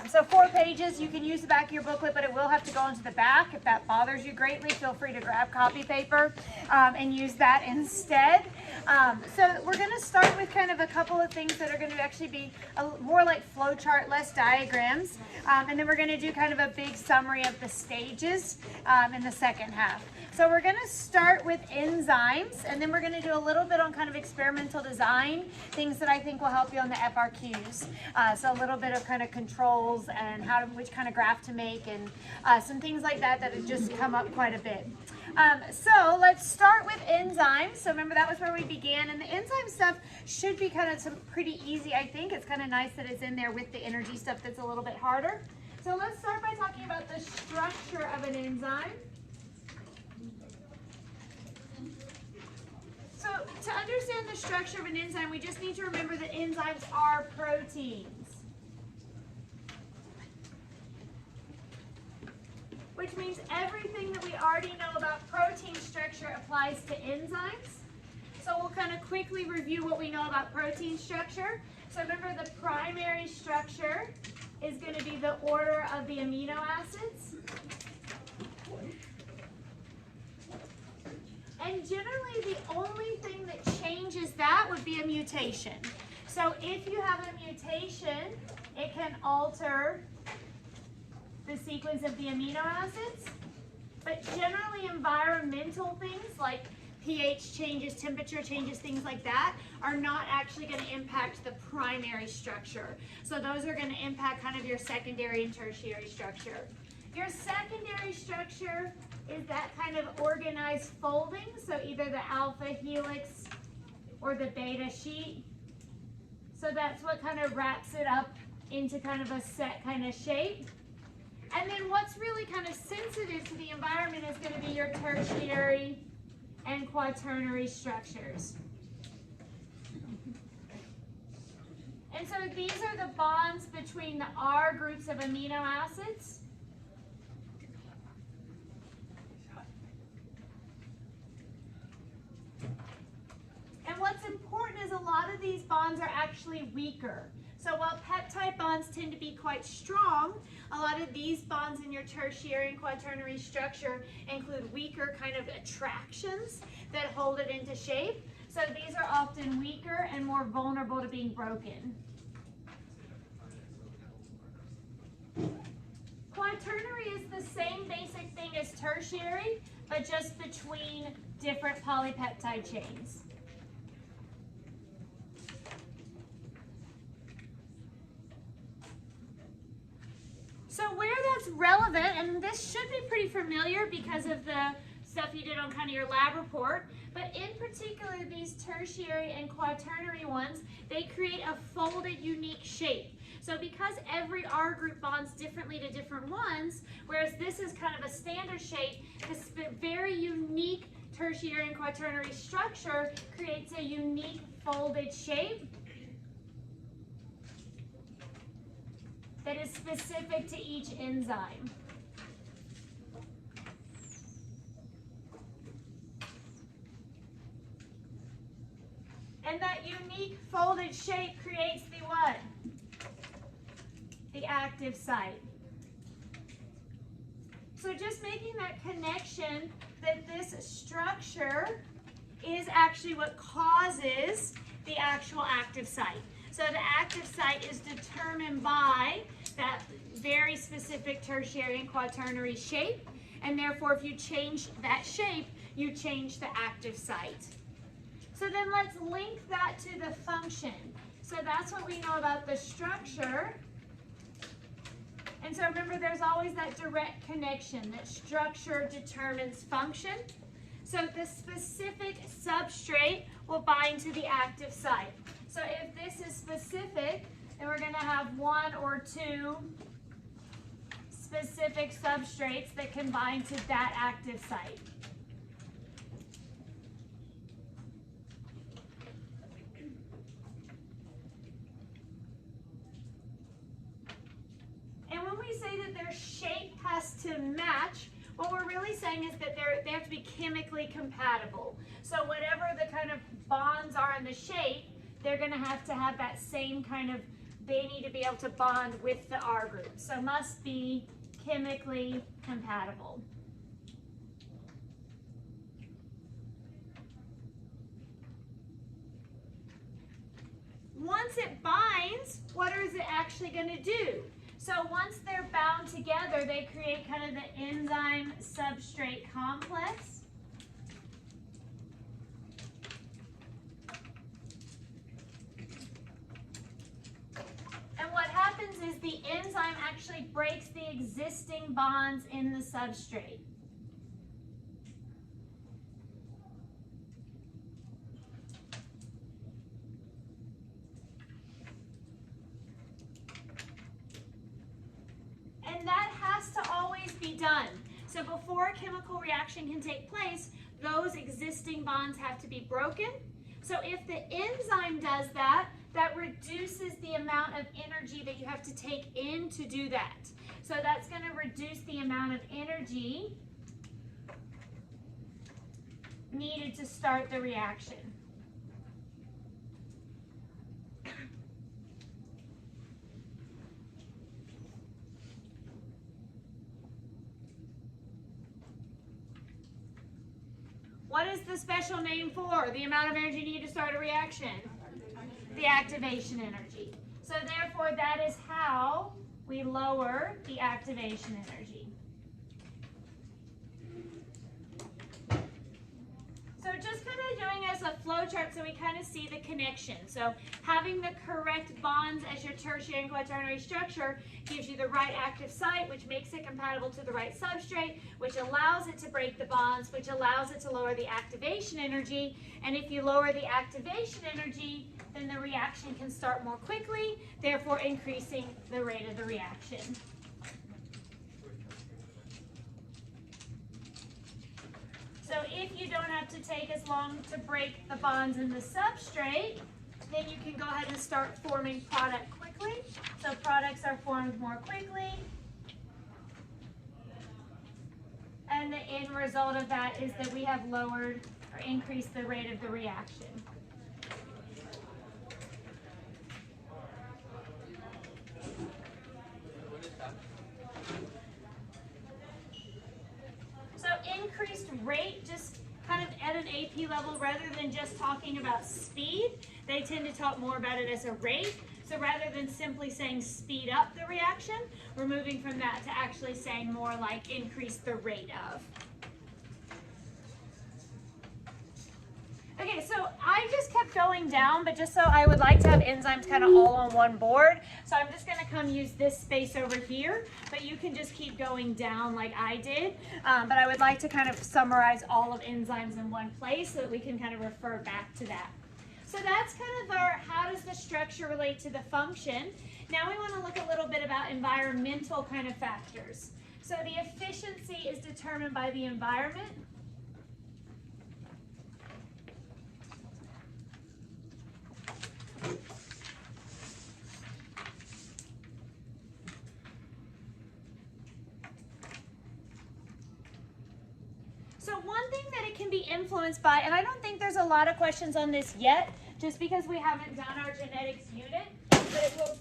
So 4 pages, you can use the back of your booklet, but it will have to go into the back. If that bothers you greatly, feel free to grab copy paper and use that instead. So we're going to start with kind of a couple of things that are going to actually be more like flow chart, less diagrams. And then we're going to do kind of a big summary of the stages in the second half. So we're going to start with enzymes, and then we're going to do a little bit on kind of experimental design, things that I think will help you on the FRQs. So a little bit of kind of controls and which kind of graph to make, and some things like that have just come up quite a bit. So let's start with enzymes. So remember, that was where we began, and the enzyme stuff should be kind of pretty easy, I think. It's kind of nice that it's in there with the energy stuff that's a little bit harder. So let's start by talking about the structure of an enzyme. So to understand the structure of an enzyme, we just need to remember that enzymes are proteins, which means everything that we already know about protein structure applies to enzymes. So we'll kind of quickly review what we know about protein structure. So remember, the primary structure is going to be the order of the amino acids. And generally, the only thing that changes that would be a mutation. So if you have a mutation, it can alter the sequence of the amino acids. But generally, environmental things like pH changes, temperature changes, things like that are not actually going to impact the primary structure. So those are going to impact kind of your secondary and tertiary structure. Your secondary structure is that kind of organized folding, so either the alpha helix or the beta sheet. So that's what kind of wraps it up into kind of a set kind of shape. And then what's really kind of sensitive to the environment is going to be your tertiary and quaternary structures. And so these are the bonds between the R groups of amino acids. And what's important is a lot of these bonds are actually weaker. So while peptide bonds tend to be quite strong, a lot of these bonds in your tertiary and quaternary structure include weaker kind of attractions that hold it into shape. So these are often weaker and more vulnerable to being broken. Quaternary is the same basic thing as tertiary, but just between different polypeptide chains. So where that's relevant, and this should be pretty familiar because of the stuff you did on kind of your lab report, but in particular these tertiary and quaternary ones, they create a folded unique shape. So because every R group bonds differently to different ones, whereas this is kind of a standard shape, this very unique tertiary and quaternary structure creates a unique folded shape that is specific to each enzyme. And that unique folded shape creates the what? The active site. So just making that connection that this structure is actually what causes the actual active site. So the active site is determined by that very specific tertiary and quaternary shape, and therefore if you change that shape, you change the active site. So then let's link that to the function. So that's what we know about the structure. And so remember, there's always that direct connection that structure determines function. So the specific substrate will bind to the active site. So if this is specific, then we're going to have 1 or 2 specific substrates that can bind to that active site. And when we say that their shape has to match, what we're really saying is that they have to be chemically compatible. So whatever the kind of bonds are in the shape, they're going to have that same kind of they need to be able to bond with the R group. So must be chemically compatible. Once it binds, what is it actually going to do? So once they're bound together, they create kind of the enzyme substrate complex. And what happens is the enzyme actually breaks the existing bonds in the substrate. And that has to always be done. So before a chemical reaction can take place, those existing bonds have to be broken. So if the enzyme does that, that reduces the amount of energy that you have to take in to do that. So that's going to reduce the amount of energy needed to start the reaction. What is the special name for the amount of energy needed to start a reaction? The activation energy. So therefore, that is how we lower the activation energy. So just kind of doing as a flow chart so we kind of see the connection. So having the correct bonds as your tertiary and quaternary structure gives you the right active site, which makes it compatible to the right substrate, which allows it to break the bonds, which allows it to lower the activation energy. And if you lower the activation energy, then the reaction can start more quickly, therefore increasing the rate of the reaction. So if you don't have to take as long to break the bonds in the substrate, then you can go ahead and start forming product quickly. So products are formed more quickly. And the end result of that is that we have lowered or increased the rate of the reaction. So increased rate, just kind of at an AP level, rather than just talking about speed, they tend to talk more about it as a rate. So rather than simply saying speed up the reaction, we're moving from that to actually saying more like increase the rate of. Okay, so I just kept going down, but just so I would like to have enzymes kind of all on one board. So I'm just going to come use this space over here, but you can just keep going down like I did. But I would like to kind of summarize all of enzymes in one place so that we can kind of refer back to that. So that's kind of our how does the structure relate to the function. Now we want to look a little bit about environmental kind of factors. So the efficiency is determined by the environment. So one thing that it can be influenced by, and I don't think there's a lot of questions on this yet, just because we haven't done our genetics unit, but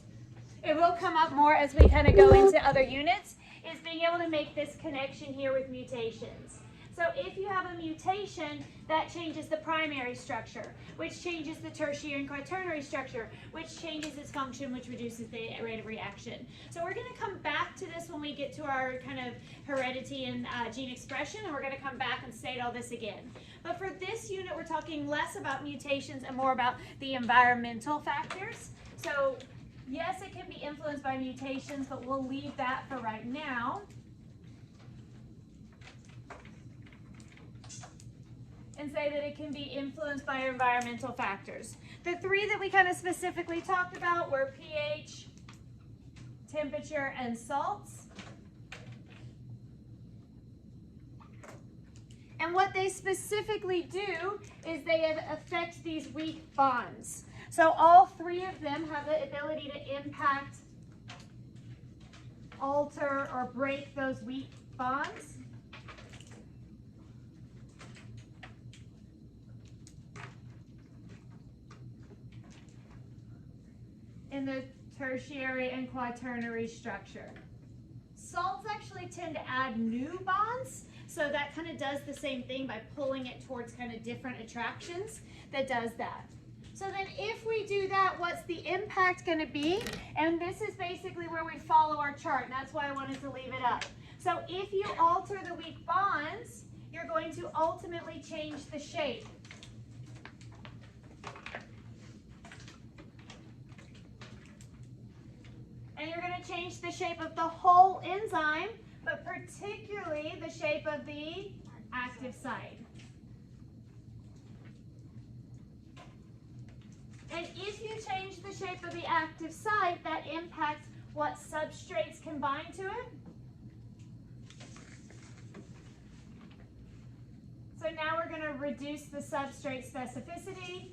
it will come up more as we kind of go into other units, is being able to make this connection here with mutations. So if you have a mutation, that changes the primary structure, which changes the tertiary and quaternary structure, which changes its function, which reduces the rate of reaction. So we're going to come back to this when we get to our kind of heredity and gene expression, and we're going to come back and state all this again. But for this unit, we're talking less about mutations and more about the environmental factors. So yes, it can be influenced by mutations, but we'll leave that for right now. And say that it can be influenced by environmental factors. The three that we kind of specifically talked about were pH, temperature, and salts. And what they specifically do is they affect these weak bonds. So all three of them have the ability to impact, alter, or break those weak bonds. In the tertiary and quaternary structure. Salts actually tend to add new bonds, so that kind of does the same thing by pulling it towards kind of different attractions that does that. So then if we do that, what's the impact going to be? And this is basically where we follow our chart, and that's why I wanted to leave it up. So if you alter the weak bonds, you're going to ultimately change the shape. And you're going to change the shape of the whole enzyme, but particularly the shape of the active site. And if you change the shape of the active site, that impacts what substrates can bind to it. So now we're going to reduce the substrate specificity.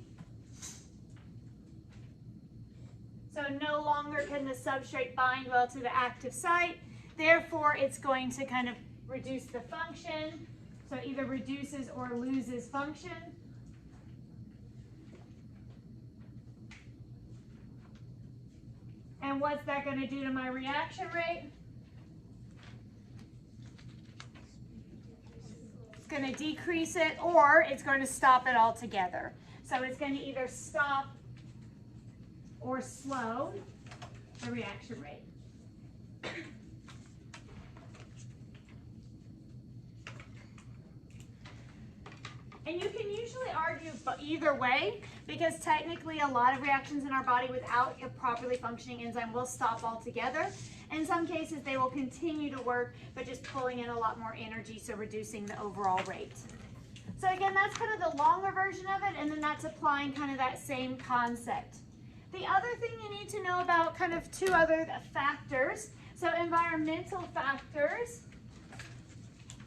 So no longer can the substrate bind well to the active site. Therefore, it's going to kind of reduce the function. So either reduces or loses function. And what's that going to do to my reaction rate? It's going to decrease it, or it's going to stop it altogether. So it's going to either stop or slow the reaction rate. And you can usually argue either way, because technically a lot of reactions in our body without a properly functioning enzyme will stop altogether. In some cases they will continue to work, but just pulling in a lot more energy, so reducing the overall rate. So again, that's kind of the longer version of it, and then that's applying kind of that same concept. The other thing you need to know about kind of two other factors, so environmental factors,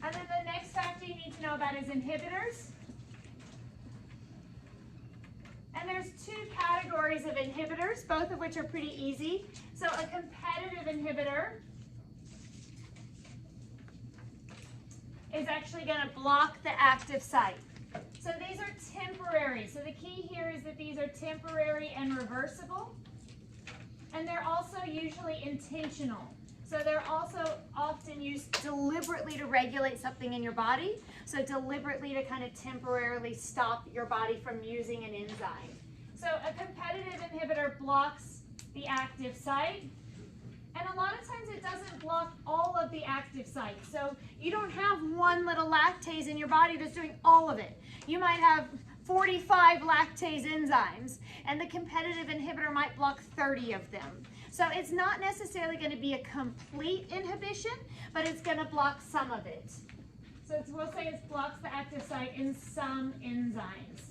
and then the next factor you need to know about is inhibitors. And there's two categories of inhibitors, both of which are pretty easy. So a competitive inhibitor is actually going to block the active site. So these are temporary. So the key here is that these are temporary and reversible. And they're also usually intentional. So they're also often used deliberately to regulate something in your body. So deliberately to kind of temporarily stop your body from using an enzyme. So a competitive inhibitor blocks the active site. And a lot of times it doesn't block all of the active sites. So you don't have one little lactase in your body that's doing all of it. You might have 45 lactase enzymes, and the competitive inhibitor might block 30 of them. So it's not necessarily going to be a complete inhibition, but it's going to block some of it. So we'll say it blocks the active site in some enzymes.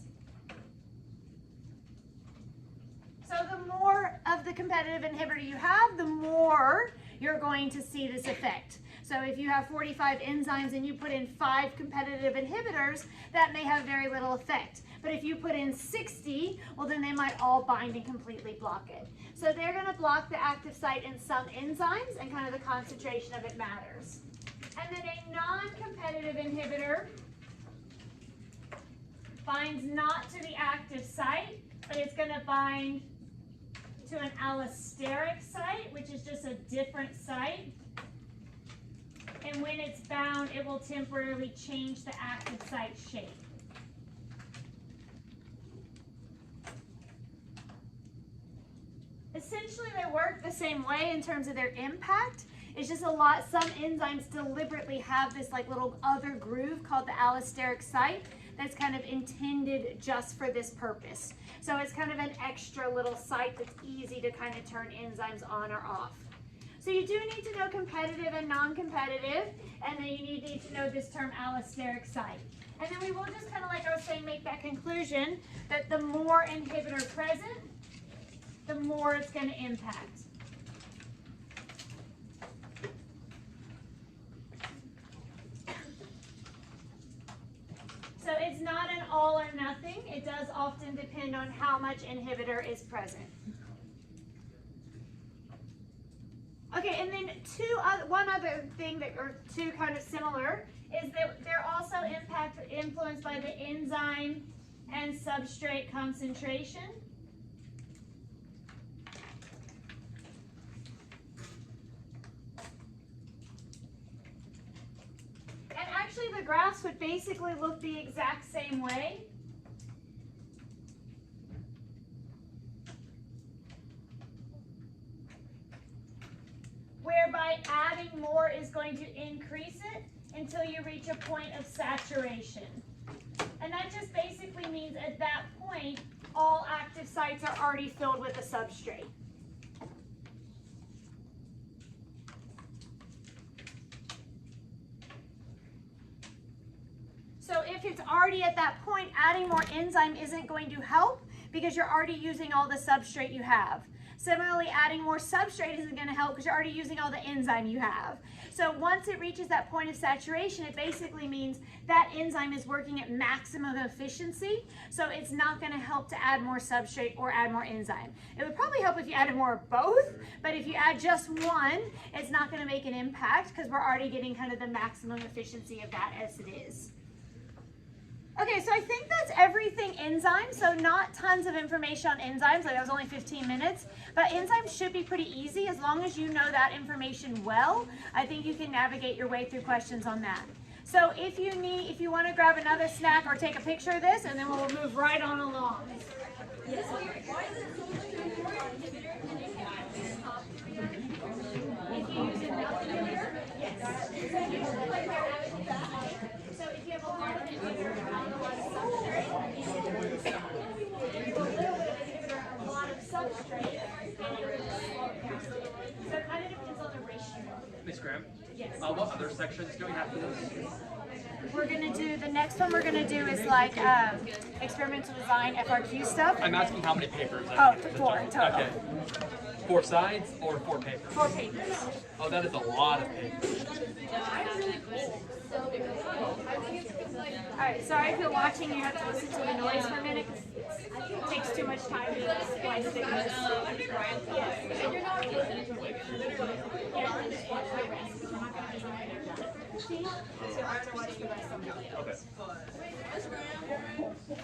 So the more of the competitive inhibitor you have, the more you're going to see this effect. So if you have 45 enzymes and you put in 5 competitive inhibitors, that may have very little effect. But if you put in 60, well then they might all bind and completely block it. So they're going to block the active site in some enzymes, and kind of the concentration of it matters. And then a non-competitive inhibitor binds not to the active site, but it's going to bind to an allosteric site, which is just a different site. And when it's bound, it will temporarily change the active site shape. Essentially, they work the same way in terms of their impact. It's just some enzymes deliberately have this like little other groove called the allosteric site that's kind of intended just for this purpose. So it's kind of an extra little site that's easy to kind of turn enzymes on or off. So you do need to know competitive and non-competitive, and then you need to know this term allosteric site. And then we will just kind of, like I was saying, make that conclusion that the more inhibitor present, the more it's going to impact. So it's not an all or nothing. It does often depend on how much inhibitor is present. Okay, and then one other thing that are two kind of similar is that they're also influenced by the enzyme and substrate concentration. essentially the graphs would basically look the exact same way. Whereby adding more is going to increase it until you reach a point of saturation. And that just basically means at that point, all active sites are already filled with a substrate. So if it's already at that point, adding more enzyme isn't going to help because you're already using all the substrate you have. Similarly, adding more substrate isn't going to help because you're already using all the enzyme you have. So once it reaches that point of saturation, it basically means that enzyme is working at maximum efficiency. So it's not going to help to add more substrate or add more enzyme. It would probably help if you added more of both, but if you add just one, it's not going to make an impact because we're already getting kind of the maximum efficiency of that as it is. Okay, so I think that's everything enzymes, so not tons of information on enzymes, like that was only 15 minutes, but enzymes should be pretty easy as long as you know that information well. I think you can navigate your way through questions on that. So if you want to grab another snack or take a picture of this, and then we'll move right on along. Yes. If you use enough inhibitor, yes. So if you have a lot of inhibitor and not a lot of substrate, if you have a little bit of inhibitor and a lot of substrate, then you're going to slow it down. So it kind of depends on the ratio. Ms. Graham? Yes. What other sections do we have for this? We're going to do, the next one we're going to do is like experimental design, FRQ stuff. I'm asking how many papers. Oh, 4 total. Okay. 4 sides or 4 papers? 4 papers. Oh, that is a lot of papers. Alright, sorry if you're watching, you have to listen to the noise for a minute because it takes too much time to splice it. And you're not listening to it. Yeah, just watch the rest. We're not going to design it. So after watching you guys somebody else.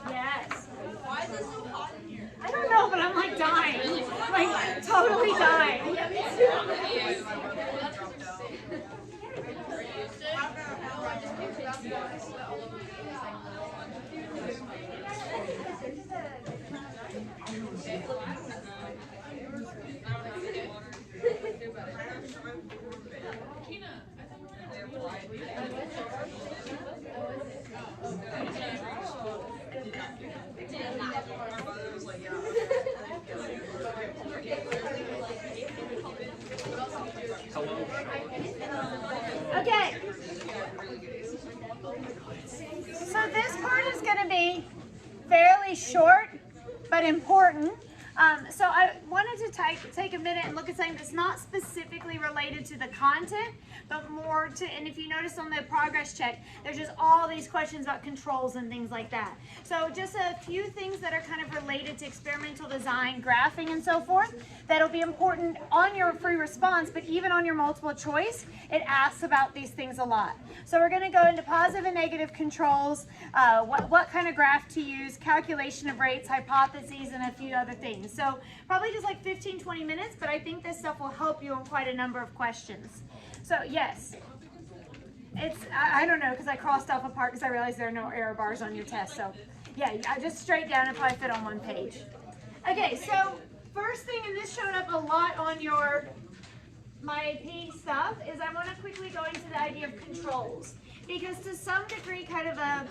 Yes. Why is it so hot in here? I don't know, but I'm like dying. Like totally dying. Okay. So this part is going to be fairly short, but important. So I wanted to take a minute and look at something that's not specifically related to the content, but more to, and if you notice on the progress check, there's just all these questions about controls and things like that. So just a few things that are kind of related to experimental design, graphing, and so forth, that'll be important on your free response, but even on your multiple choice, it asks about these things a lot. So we're going to go into positive and negative controls, what kind of graph to use, calculation of rates, hypotheses, and a few other things. So probably just like 15-20 minutes, but I think this stuff will help you on quite a number of questions. So yes, it's, I don't know, because I crossed off a part because I realized there are no error bars on your test. So yeah, I just straight down and probably fit on one page. Okay, so first thing, and this showed up a lot on my AP stuff, is I want to quickly go into the idea of controls. Because to some degree, kind of a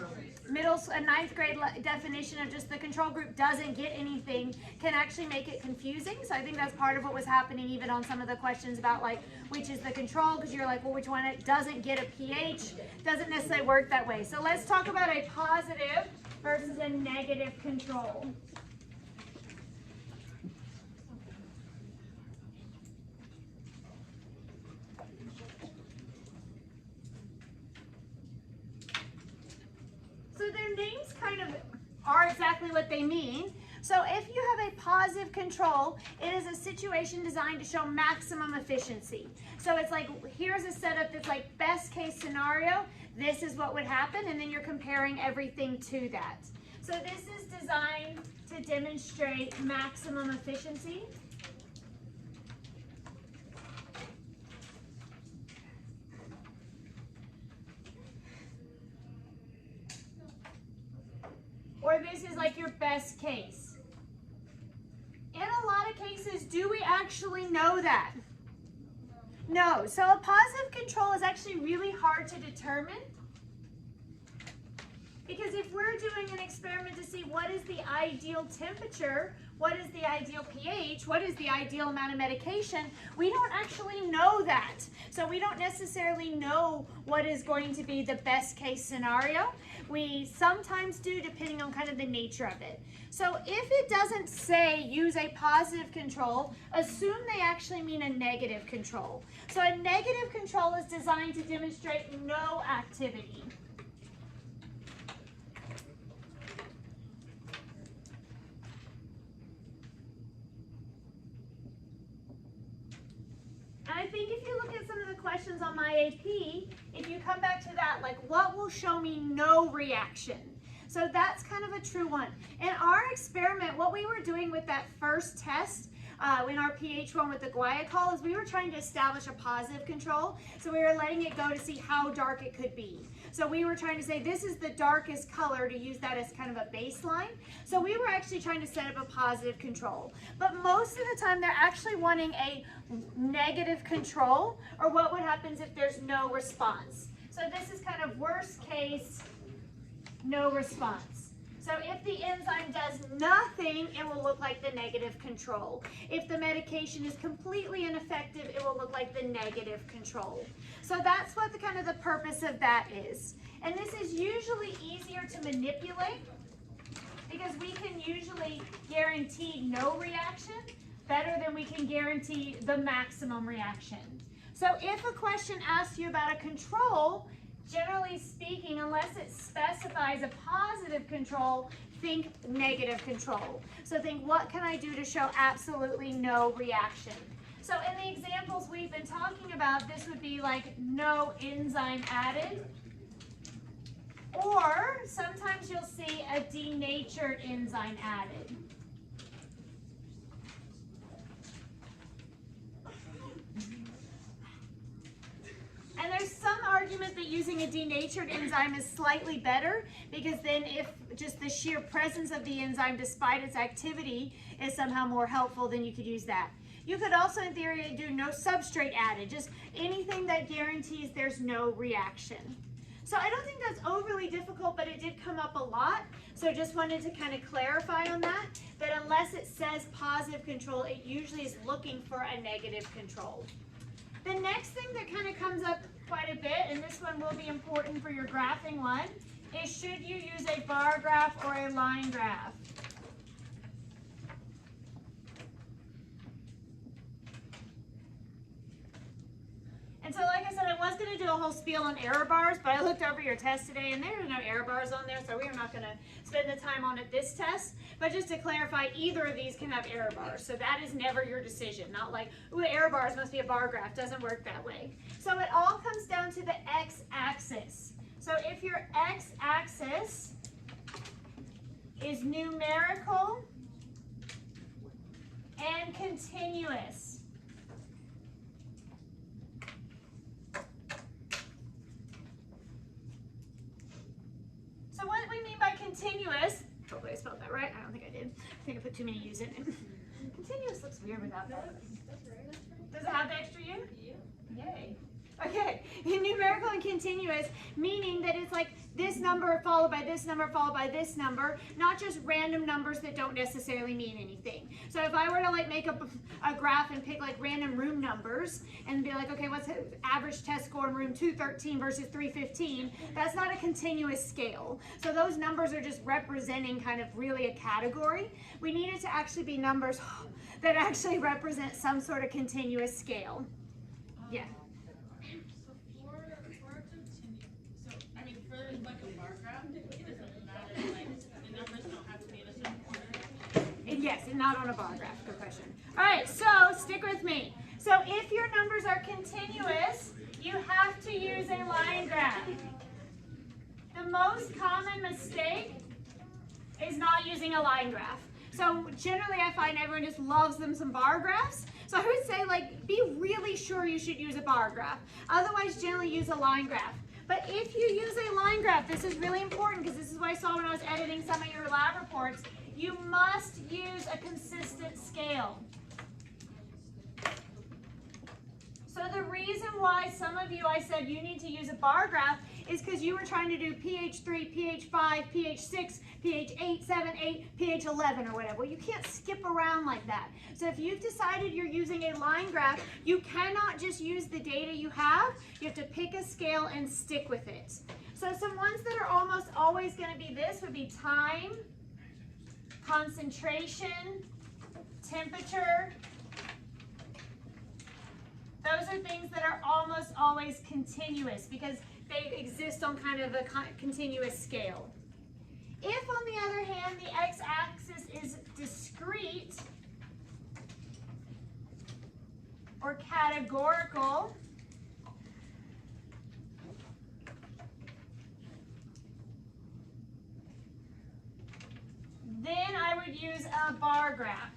ninth grade definition of just the control group doesn't get anything can actually make it confusing. So I think that's part of what was happening even on some of the questions about like, which is the control, because you're like, well, which one it doesn't get a pH, doesn't necessarily work that way. So let's talk about a positive versus a negative control. So their names kind of are exactly what they mean. So if you have a positive control, it is a situation designed to show maximum efficiency. So it's like, here's a setup that's like best case scenario, this is what would happen, and then you're comparing everything to that. So this is designed to demonstrate maximum efficiency. is like your best case. In a lot of cases, do we actually know that? No. So a positive control is actually really hard to determine, because if we're doing an experiment to see what is the ideal temperature, what is the ideal pH, what is the ideal amount of medication, we don't actually know that. So we don't necessarily know what is going to be the best case scenario. We sometimes do, depending on kind of the nature of it. So if it doesn't say use a positive control, assume they actually mean a negative control. So a negative control is designed to demonstrate no activity. And I think if you look at some of the questions on my AP, if you come back to that, like what will show me no reaction? So that's kind of a true one. In our experiment, what we were doing with that first test, in our pH one with the guaiacol, is we were trying to establish a positive control. So we were letting it go to see how dark it could be. So we were trying to say this is the darkest color, to use that as kind of a baseline. So we were actually trying to set up a positive control. But most of the time they're actually wanting a negative control, or what would happen if there's no response. So this is kind of worst case, no response. So if the enzyme does nothing, it will look like the negative control. If the medication is completely ineffective, it will look like the negative control. So that's what the kind of the purpose of that is. And this is usually easier to manipulate because we can usually guarantee no reaction better than we can guarantee the maximum reaction. So if a question asks you about a control, generally speaking, unless it specifies a positive control, think negative control. So think, what can I do to show absolutely no reaction? So in the examples we've been talking about, this would be like no enzyme added. Or sometimes you'll see a denatured enzyme added. And there's some argument that using a denatured enzyme is slightly better, because then if just the sheer presence of the enzyme despite its activity is somehow more helpful, then you could use that. You could also in theory do no substrate added, just anything that guarantees there's no reaction. So I don't think that's overly difficult, but it did come up a lot. So just wanted to kind of clarify on that, that unless it says positive control, it usually is looking for a negative control. The next thing that kind of comes up quite a bit, and this one will be important for your graphing one, is should you use a bar graph or a line graph? And so like I said, I was going to do a whole spiel on error bars, but I looked over your test today and there are no error bars on there, so we are not going to spend the time on it this test. But just to clarify, either of these can have error bars, so that is never your decision. Not like, ooh, error bars must be a bar graph. Doesn't work that way. So it all comes down to the x-axis. So if your x-axis is numerical and continuous, so what we mean by continuous, hopefully I spelled that right, I don't think I did. I think I put too many U's in it. Continuous looks weird without that. Does it have the extra U? Yay. Okay, numerical and continuous, meaning that it's like this number followed by this number followed by this number, not just random numbers that don't necessarily mean anything. So if I were to like make a graph and pick like random room numbers and be like, okay, what's the average test score in room 213 versus 315, that's not a continuous scale. So those numbers are just representing kind of really a category. We need it to actually be numbers that actually represent some sort of continuous scale. Yeah. Yes, and not on a bar graph. Good question. All right, so stick with me. So if your numbers are continuous, you have to use a line graph. The most common mistake is not using a line graph. So generally I find everyone just loves them some bar graphs. So I would say, like, be really sure you should use a bar graph. Otherwise, generally use a line graph. But if you use a line graph, this is really important because this is what I saw when I was editing some of your lab reports. You must use a consistent scale. So the reason why some of you, I said you need to use a bar graph is because you were trying to do pH 3, pH 5, pH 6, pH 8, 7, 8, pH 11 or whatever. Well, you can't skip around like that. So if you've decided you're using a line graph, you cannot just use the data you have. You have to pick a scale and stick with it. So some ones that are almost always going to be this would be time, concentration, temperature. Those are things that are almost always continuous because they exist on kind of a continuous scale. If, on the other hand, the x-axis is discrete or categorical, then I would use a bar graph.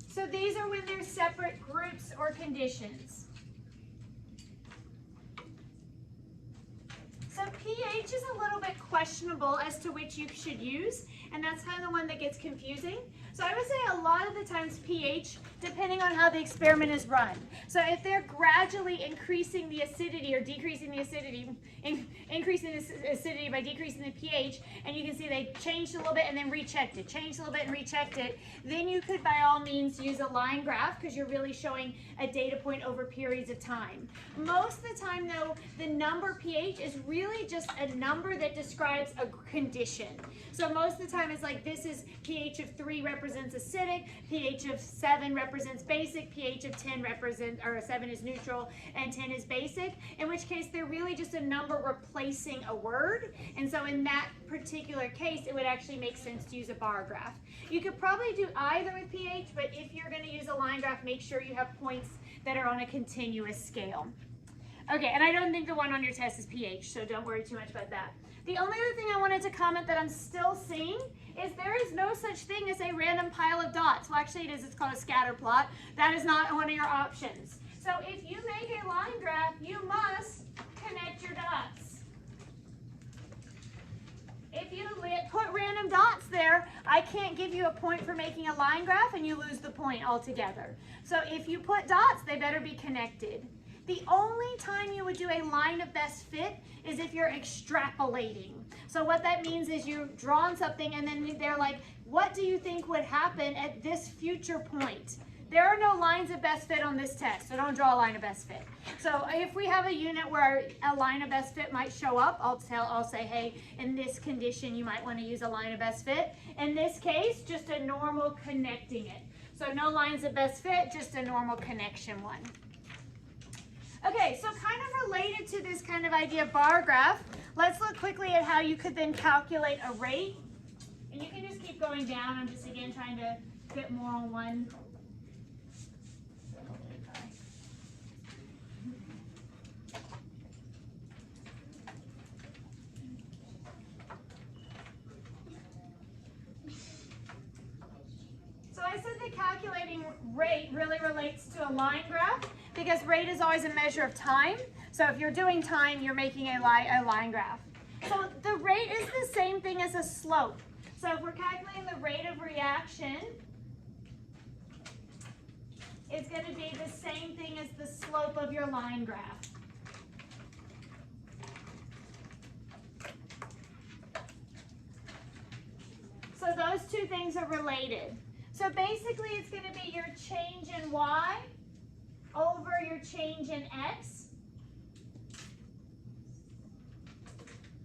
So these are when they're separate groups or conditions. So pH is a little bit questionable as to which you should use, and that's kind of the one that gets confusing. So I would say a lot of the times pH, depending on how the experiment is run. So if they're gradually increasing the acidity or decreasing the acidity, increasing the acidity by decreasing the pH, and you can see they changed a little bit and then rechecked it, changed a little bit and rechecked it, then you could by all means use a line graph because you're really showing a data point over periods of time. Most of the time though, the number pH is really just a number that describes a condition. So most of the time it's like this is pH of 3 represents acidic, pH of 7 represents basic, pH of 10 represents, or 7 is neutral and 10 is basic, in which case they're really just a number replacing a word. And so in that particular case, it would actually make sense to use a bar graph. You could probably do either with pH, but if you're going to use a line graph, make sure you have points that are on a continuous scale. Okay, and I don't think the one on your test is pH, so don't worry too much about that. The only other thing I wanted to comment that I'm still seeing is there is no such thing as a random pile of dots. Well, actually it is. It's called a scatter plot. That is not one of your options. So if you make a line graph, you must connect your dots. If you put random dots there, I can't give you a point for making a line graph and you lose the point altogether. So if you put dots, they better be connected. The only time you would do a line of best fit is if you're extrapolating. So what that means is you've drawn something and then they're like, what do you think would happen at this future point? There are no lines of best fit on this test, so don't draw a line of best fit. So if we have a unit where a line of best fit might show up, I'll say, hey, in this condition, you might want to use a line of best fit. In this case, just a normal connecting it. So no lines of best fit, just a normal connection one. Okay, so kind of related to this kind of idea of bar graph, let's look quickly at how you could then calculate a rate. And you can just keep going down. I'm just, again, trying to fit more on one. So I said that calculating rate really relates to a line graph because rate is always a measure of time. So if you're doing time, you're making a line graph. So the rate is the same thing as a slope. So if we're calculating the rate of reaction, it's going to be the same thing as the slope of your line graph. So those two things are related. So basically it's going to be your change in y over your change in x,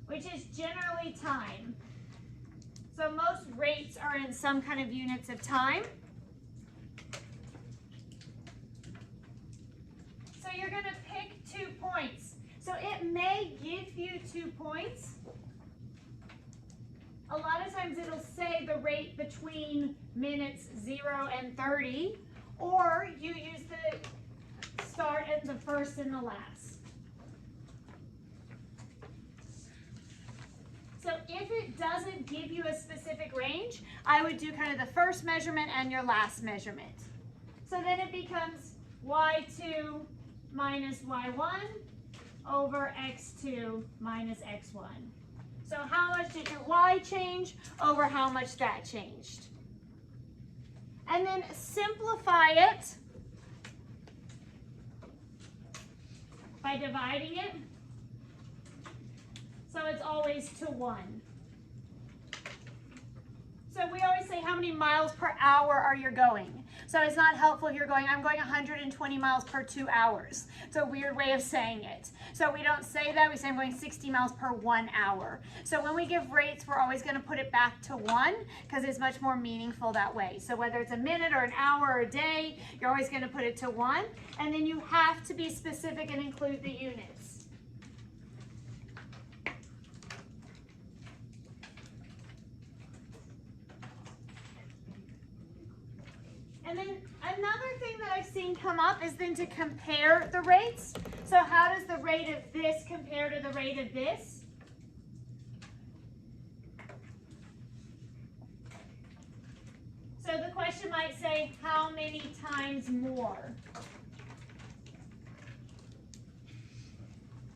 which is generally time. So most rates are in some kind of units of time. So you're going to pick 2 points. So it may give you 2 points. A lot of times it'll say the rate between minutes 0 and 30, or you use the start at the first and the last. So if it doesn't give you a specific range, I would do kind of the first measurement and your last measurement. So then it becomes y2 minus y1 over x2 minus x1. So how much did your y change over how much that changed? And then simplify it by dividing it. So it's always to 1. So we always say how many miles per hour are you going. So it's not helpful if you're going, I'm going 120 miles per 2 hours. It's a weird way of saying it. So we don't say that, we say I'm going 60 miles per 1 hour. So when we give rates, we're always gonna put it back to 1 because it's much more meaningful that way. So whether it's a minute or an hour or a day, you're always gonna put it to 1. And then you have to be specific and include the units. And then another thing that I've seen come up is then to compare the rates. So how does the rate of this compare to the rate of this? So the question might say, how many times more?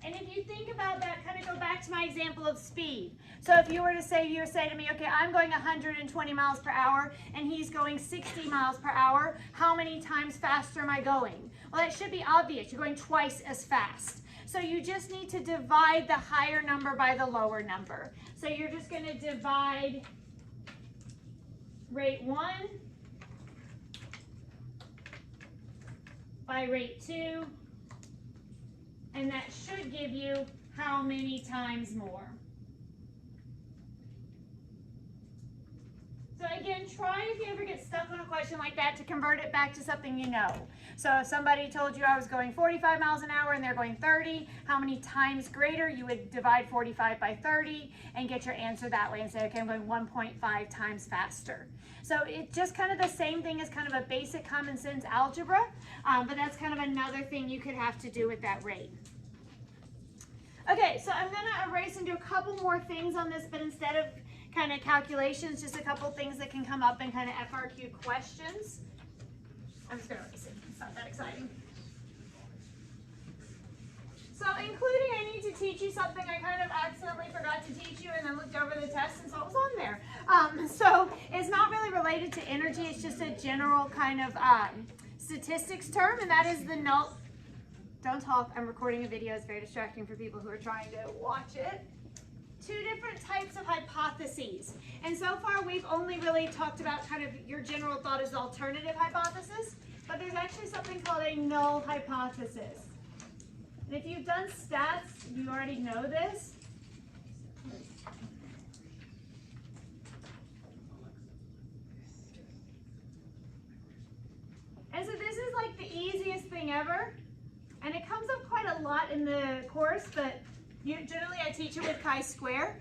And if you think about that, kind of go back to my example of speed. So if you were to say, to me, okay, I'm going 120 miles per hour and he's going 60 miles per hour, how many times faster am I going? Well, that should be obvious. You're going twice as fast. So you just need to divide the higher number by the lower number. So you're just going to divide rate 1 by rate 2. And that should give you how many times more. So again, try if you ever get stuck on a question like that to convert it back to something you know. So if somebody told you I was going 45 miles an hour and they're going 30, how many times greater? You would divide 45 by 30 and get your answer that way and say, okay, I'm going 1.5 times faster. So it's just kind of the same thing as kind of a basic common sense algebra, but that's kind of another thing you could have to do with that rate. Okay, so I'm going to erase and do a couple more things on this, but instead of kind of calculations, just a couple things that can come up in kind of FRQ questions. I'm just going to erase it. It's not that exciting. So including I need to teach you something I kind of accidentally forgot to teach you and then looked over the test and saw it was on there. So it's not really related to energy. It's just a general kind of statistics term, and that is the null. Don't talk. I'm recording a video. It's very distracting for people who are trying to watch it. 2 different types of hypotheses. And so far we've only really talked about kind of your general thought is the alternative hypothesis, but there's actually something called a null hypothesis. And if you've done stats, you already know this. And so this is like the easiest thing ever. And it comes up quite a lot in the course, but generally I teach it with chi-square.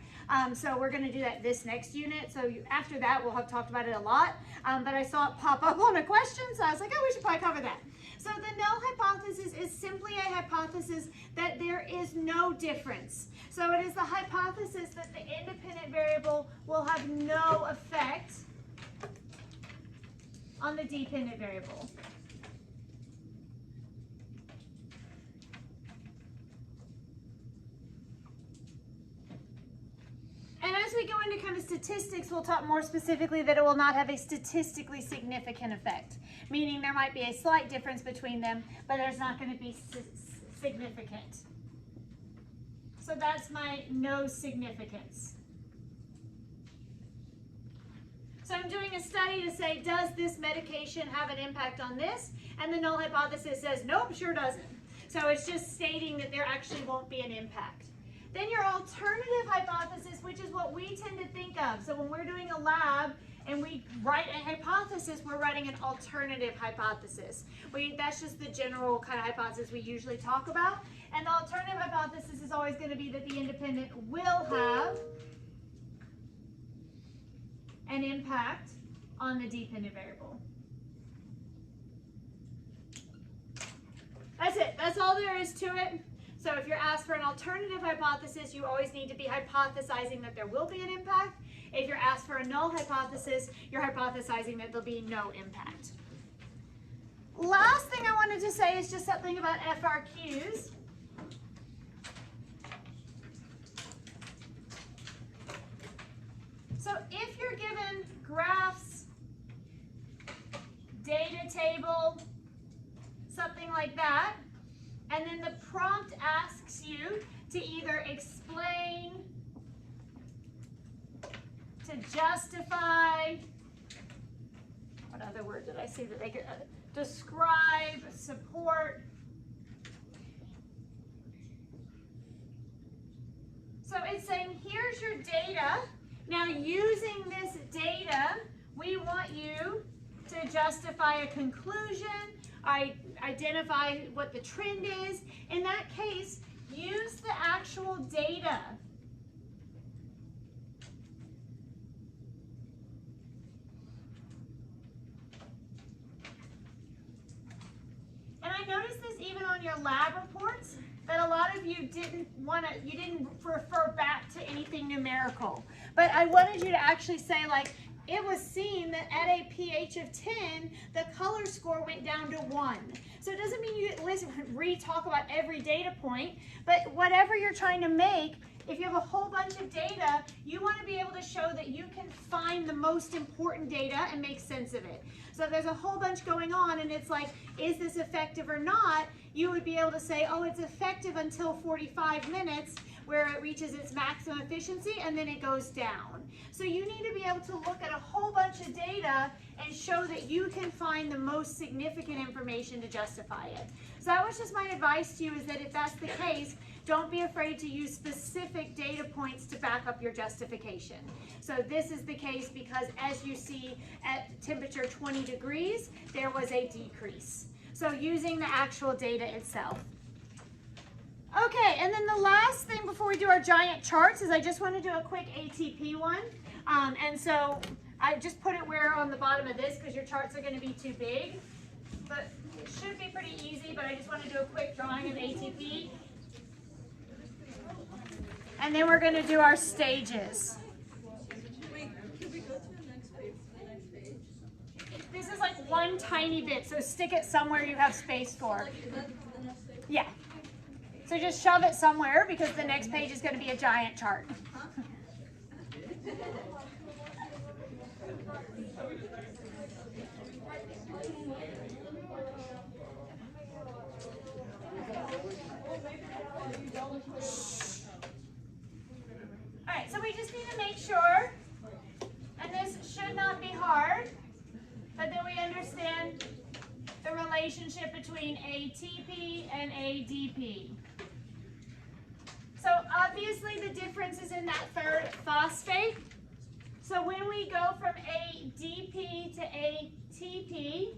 So we're going to do that this next unit. So after that, we'll have talked about it a lot. But I saw it pop up on a question, so I was like, oh, we should probably cover that. So the null hypothesis is simply a hypothesis that there is no difference. So it is the hypothesis that the independent variable will have no effect on the dependent variable. And as we go into kind of statistics, we'll talk more specifically that it will not have a statistically significant effect, meaning there might be a slight difference between them, but there's not going to be significant. So that's my no significance. So I'm doing a study to say, does this medication have an impact on this? And the null hypothesis says, nope, sure doesn't. So it's just stating that there actually won't be an impact. Then your alternative hypothesis, which is what we tend to think of. So when we're doing a lab and we write a hypothesis, we're writing an alternative hypothesis. That's just the general kind of hypothesis we usually talk about. And the alternative hypothesis is always going to be that the independent will have an impact on the dependent variable. That's it. That's all there is to it. So if you're asked for an alternative hypothesis, you always need to be hypothesizing that there will be an impact. If you're asked for a null hypothesis, you're hypothesizing that there'll be no impact. Last thing I wanted to say is just something about FRQs. So if you're given graphs, data table, something like that, and then the prompt asks you to either explain, to justify, what other word did I say that they could, describe, support. So it's saying, here's your data. Now using this data, we want you to justify a conclusion, identify what the trend is. In that case, use the actual data. And I noticed this even on your lab reports, that a lot of you didn't refer back to anything numerical. But I wanted you to actually say, like, it was seen that at a pH of 10, the color score went down to 1. So it doesn't mean you re-talk about every data point, but whatever you're trying to make, if you have a whole bunch of data, you want to be able to show that you can find the most important data and make sense of it. So if there's a whole bunch going on and it's like, is this effective or not? You would be able to say, oh, it's effective until 45 minutes where it reaches its maximum efficiency and then it goes down. So you need to be able to look at a whole bunch of data and show that you can find the most significant information to justify it. So that was just my advice to you, is that if that's the case, don't be afraid to use specific data points to back up your justification. So this is the case because, as you see, at temperature 20 degrees, there was a decrease. So using the actual data itself. Okay, and then the last thing before we do our giant charts is I just want to do a quick ATP one. And so I just put it where on the bottom of this because your charts are going to be too big. But it should be pretty easy, but I just want to do a quick drawing of ATP. And then we're going to do our stages. Wait, could we go to the next page? This is like one tiny bit, so stick it somewhere you have space for. Yeah. So just shove it somewhere because the next page is going to be a giant chart. Alright, so we just need to make sure, and this should not be hard, but that we understand the relationship between ATP and ADP. So obviously the difference is in that third phosphate. So when we go from ADP to ATP,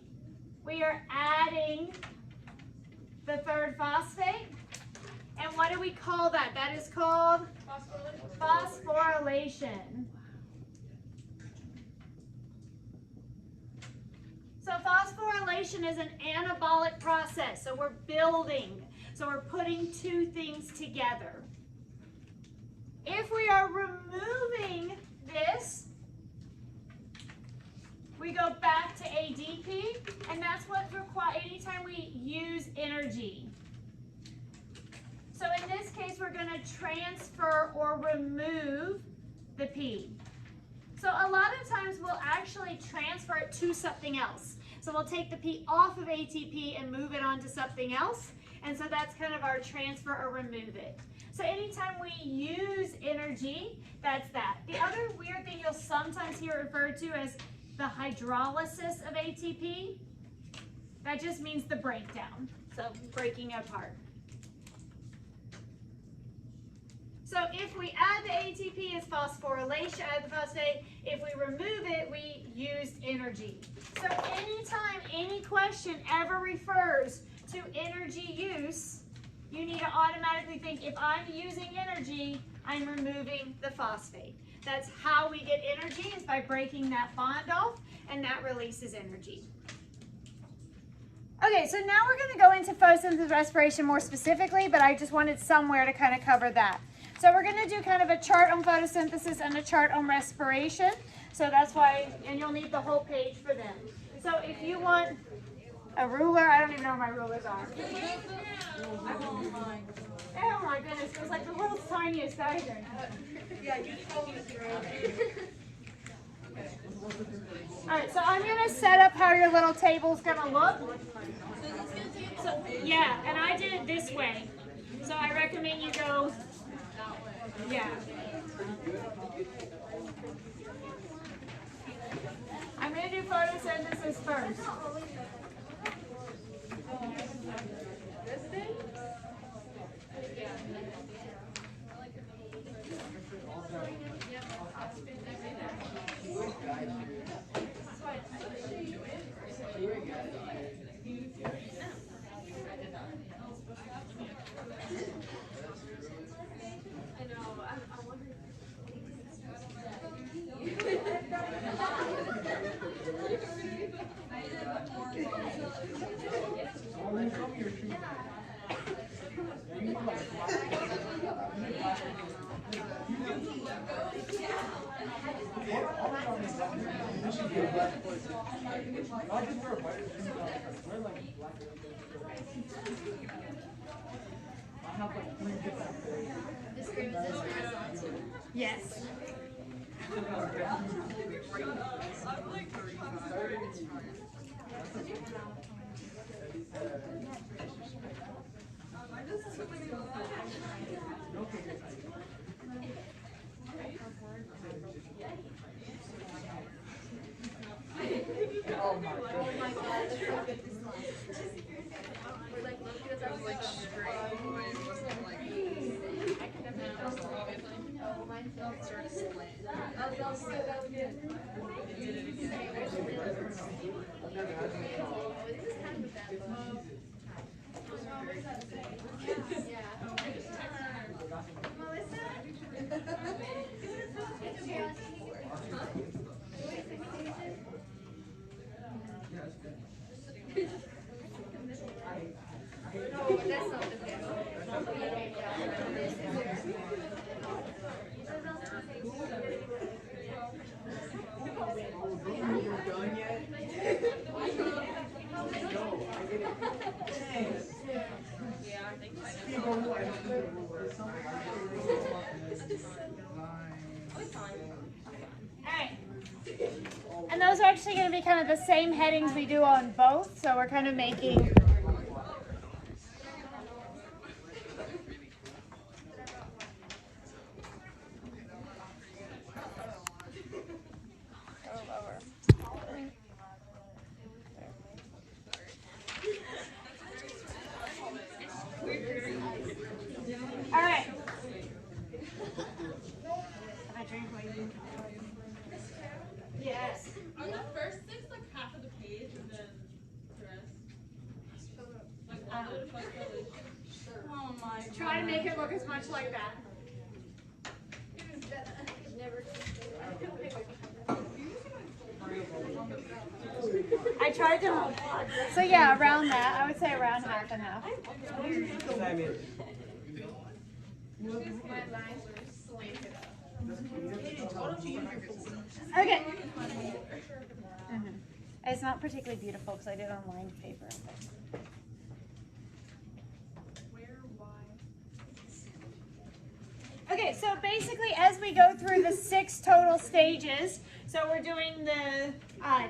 we are adding the third phosphate. And what do we call that? That is called phosphorylation. So phosphorylation is an anabolic process. So we're building. So we're putting two things together. If we are removing this, we go back to ADP, and that's what's required anytime we use energy. So in this case, we're going to transfer or remove the P. So a lot of times we'll actually transfer it to something else. So we'll take the P off of ATP and move it onto something else. And so that's kind of our transfer or remove it. So anytime we use energy, that's that. The other weird thing you'll sometimes hear referred to as the hydrolysis of ATP, that just means the breakdown. So breaking apart. So if we add the ATP, it's phosphorylation, add the phosphate. If we remove it, we used energy. So anytime any question ever refers to energy use, you need to automatically think, if I'm using energy, I'm removing the phosphate. That's how we get energy, is by breaking that bond off, and that releases energy. Okay, so now we're going to go into photosynthesis respiration more specifically, but I just wanted somewhere to kind of cover that. So we're going to do kind of a chart on photosynthesis and a chart on respiration. So that's why, and you'll need the whole page for them. So if you want a ruler, I don't even know where my rulers are. Oh my goodness, it was like the world's tiniest diagram. Yeah, you told me to. All right, so I'm going to set up how your little table's going to look. So, yeah, and I did it this way. So I recommend you go, yeah. I'm going to do photosynthesis first. Yes. Alright. And those are actually going to be kind of the same headings we do on both, so we're kind of making... Alright. Yes. Are the first six like half of the page and then the rest? Like all the really. Oh my god. Try to make it look as much like that. I tried to. So yeah, around that. I would say around half and half. Okay. It's not particularly beautiful because I did it on lined paper. Okay, so basically as we go through the 6 total stages, so we're doing the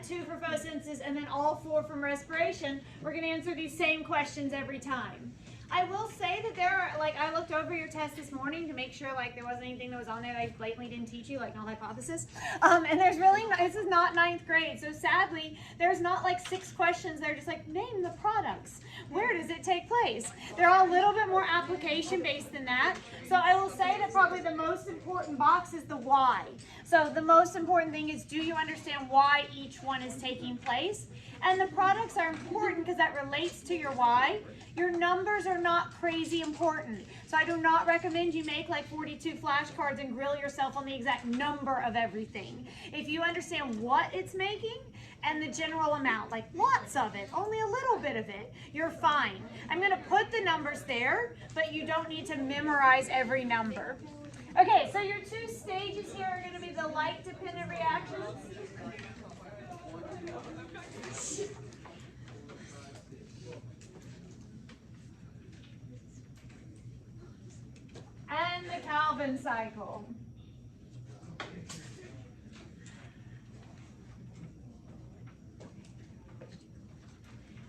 2 for photosynthesis and then all 4 from respiration, we're going to answer these same questions every time. I will say that there are, like, I looked over your test this morning to make sure, like, there wasn't anything that was on there that I blatantly didn't teach you, like null hypothesis. And there's really, this is not 9th grade, so sadly, there's not, like, 6 questions that are just like, name the products. Where does it take place? They're all a little bit more application-based than that. So I will say that probably the most important box is the why. So the most important thing is, do you understand why each one is taking place? And the products are important because that relates to your why. Your numbers are not crazy important. So I do not recommend you make like 42 flashcards and grill yourself on the exact number of everything. If you understand what it's making and the general amount, like lots of it, only a little bit of it, you're fine. I'm going to put the numbers there, but you don't need to memorize every number. Okay, so your two stages here are going to be the light-dependent reactions and the Calvin cycle.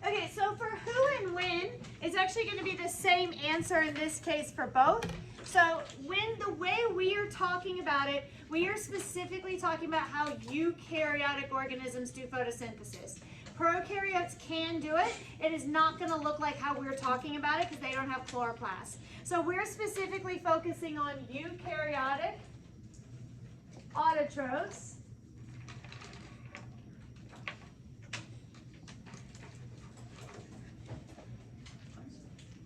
Okay, so for who and when, it's actually going to be the same answer in this case for both. So when the way we are talking about it, we are specifically talking about how eukaryotic organisms do photosynthesis. Prokaryotes can do it. It is not going to look like how we're talking about it because they don't have chloroplasts. So we're specifically focusing on eukaryotic autotrophs.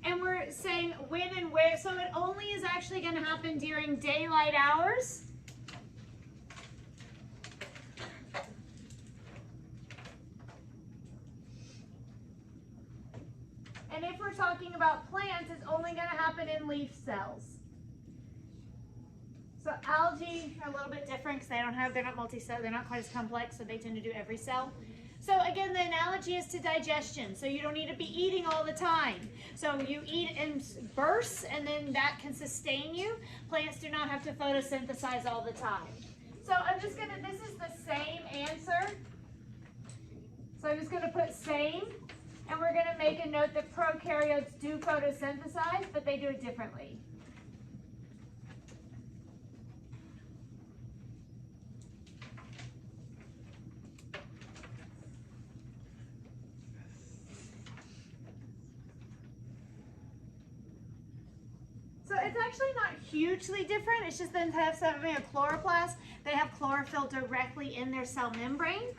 And we're saying when and where, so it only is actually going to happen during daylight hours. And if we're talking about plants, it's only going to happen in leaf cells. So algae are a little bit different because they're not multi-cell, they're not quite as complex, so they tend to do every cell. So again, the analogy is to digestion. So you don't need to be eating all the time. So you eat in bursts and then that can sustain you. Plants do not have to photosynthesize all the time. So I'm just gonna, this is the same answer. So I'm just gonna put same, and we're gonna make a note that prokaryotes do photosynthesize, but they do it differently. So it's actually not hugely different. It's just then having a chloroplast, they have chlorophyll directly in their cell membrane.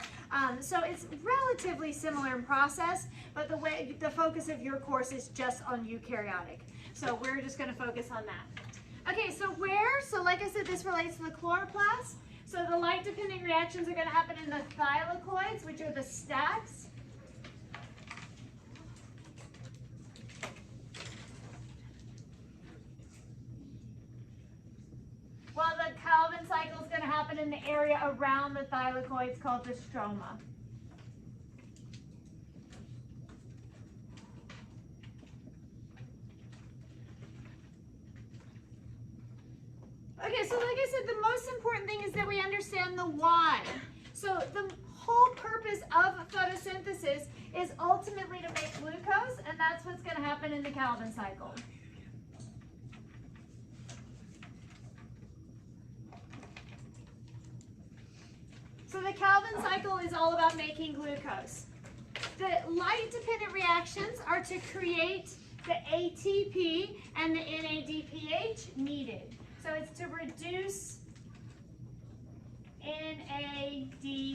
So it's relatively similar in process, but the focus of your course is just on eukaryotic. So we're just going to focus on that. Okay, so so like I said, this relates to the chloroplast. So the light-dependent reactions are going to happen in the thylakoids, which are the stacks. While the Calvin cycle is going to happen in the area around the thylakoids called the stroma. Okay, so like I said, the most important thing is that we understand the why. So the whole purpose of photosynthesis is ultimately to make glucose, and that's what's going to happen in the Calvin cycle. So the Calvin cycle is all about making glucose. The light-dependent reactions are to create the ATP and the NADPH needed. So it's to reduce NADP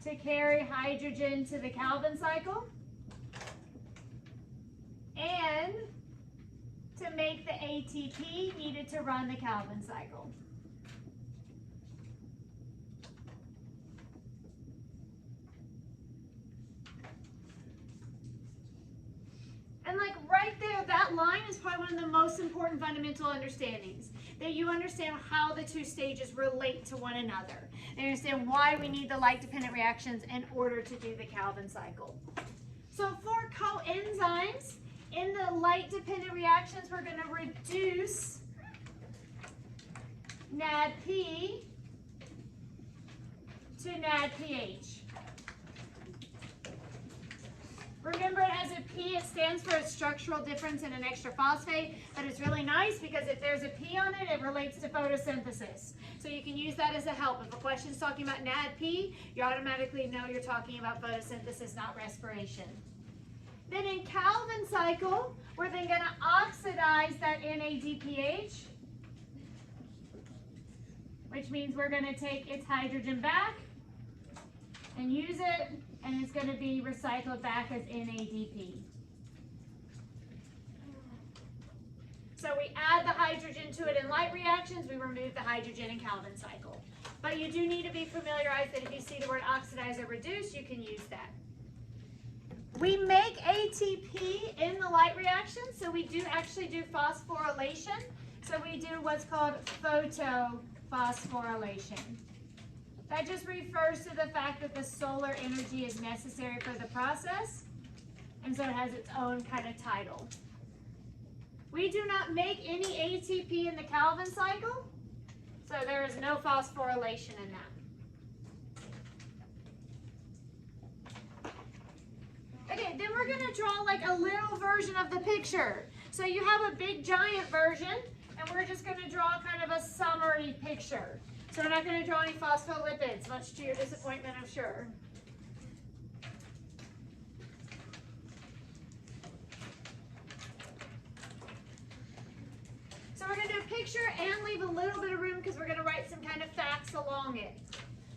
to carry hydrogen to the Calvin cycle and to make the ATP needed to run the Calvin cycle. And like right there, that line is probably one of the most important fundamental understandings. That you understand how the two stages relate to one another. And you understand why we need the light-dependent reactions in order to do the Calvin cycle. So for coenzymes, in the light-dependent reactions, we're going to reduce NADP to NADPH. Remember, it has a P, it stands for a structural difference in an extra phosphate, but it's really nice because if there's a P on it, it relates to photosynthesis. So you can use that as a help. If a question's talking about NADP, you automatically know you're talking about photosynthesis, not respiration. Then in Calvin cycle, we're then going to oxidize that NADPH, which means we're going to take its hydrogen back and use it, and it's going to be recycled back as NADP. So we add the hydrogen to it in light reactions, we remove the hydrogen in Calvin cycle. But you do need to be familiarized that if you see the word oxidize or reduce, you can use that. We make ATP in the light reaction, so we do actually do phosphorylation. So we do what's called photophosphorylation. That just refers to the fact that the solar energy is necessary for the process, and so it has its own kind of title. We do not make any ATP in the Calvin cycle, so there is no phosphorylation in that. Okay, then we're going to draw like a little version of the picture. So you have a big giant version, and we're just going to draw kind of a summary picture. So we're not going to draw any phospholipids, much to your disappointment, I'm sure. So we're going to do a picture and leave a little bit of room because we're going to write some kind of facts along it.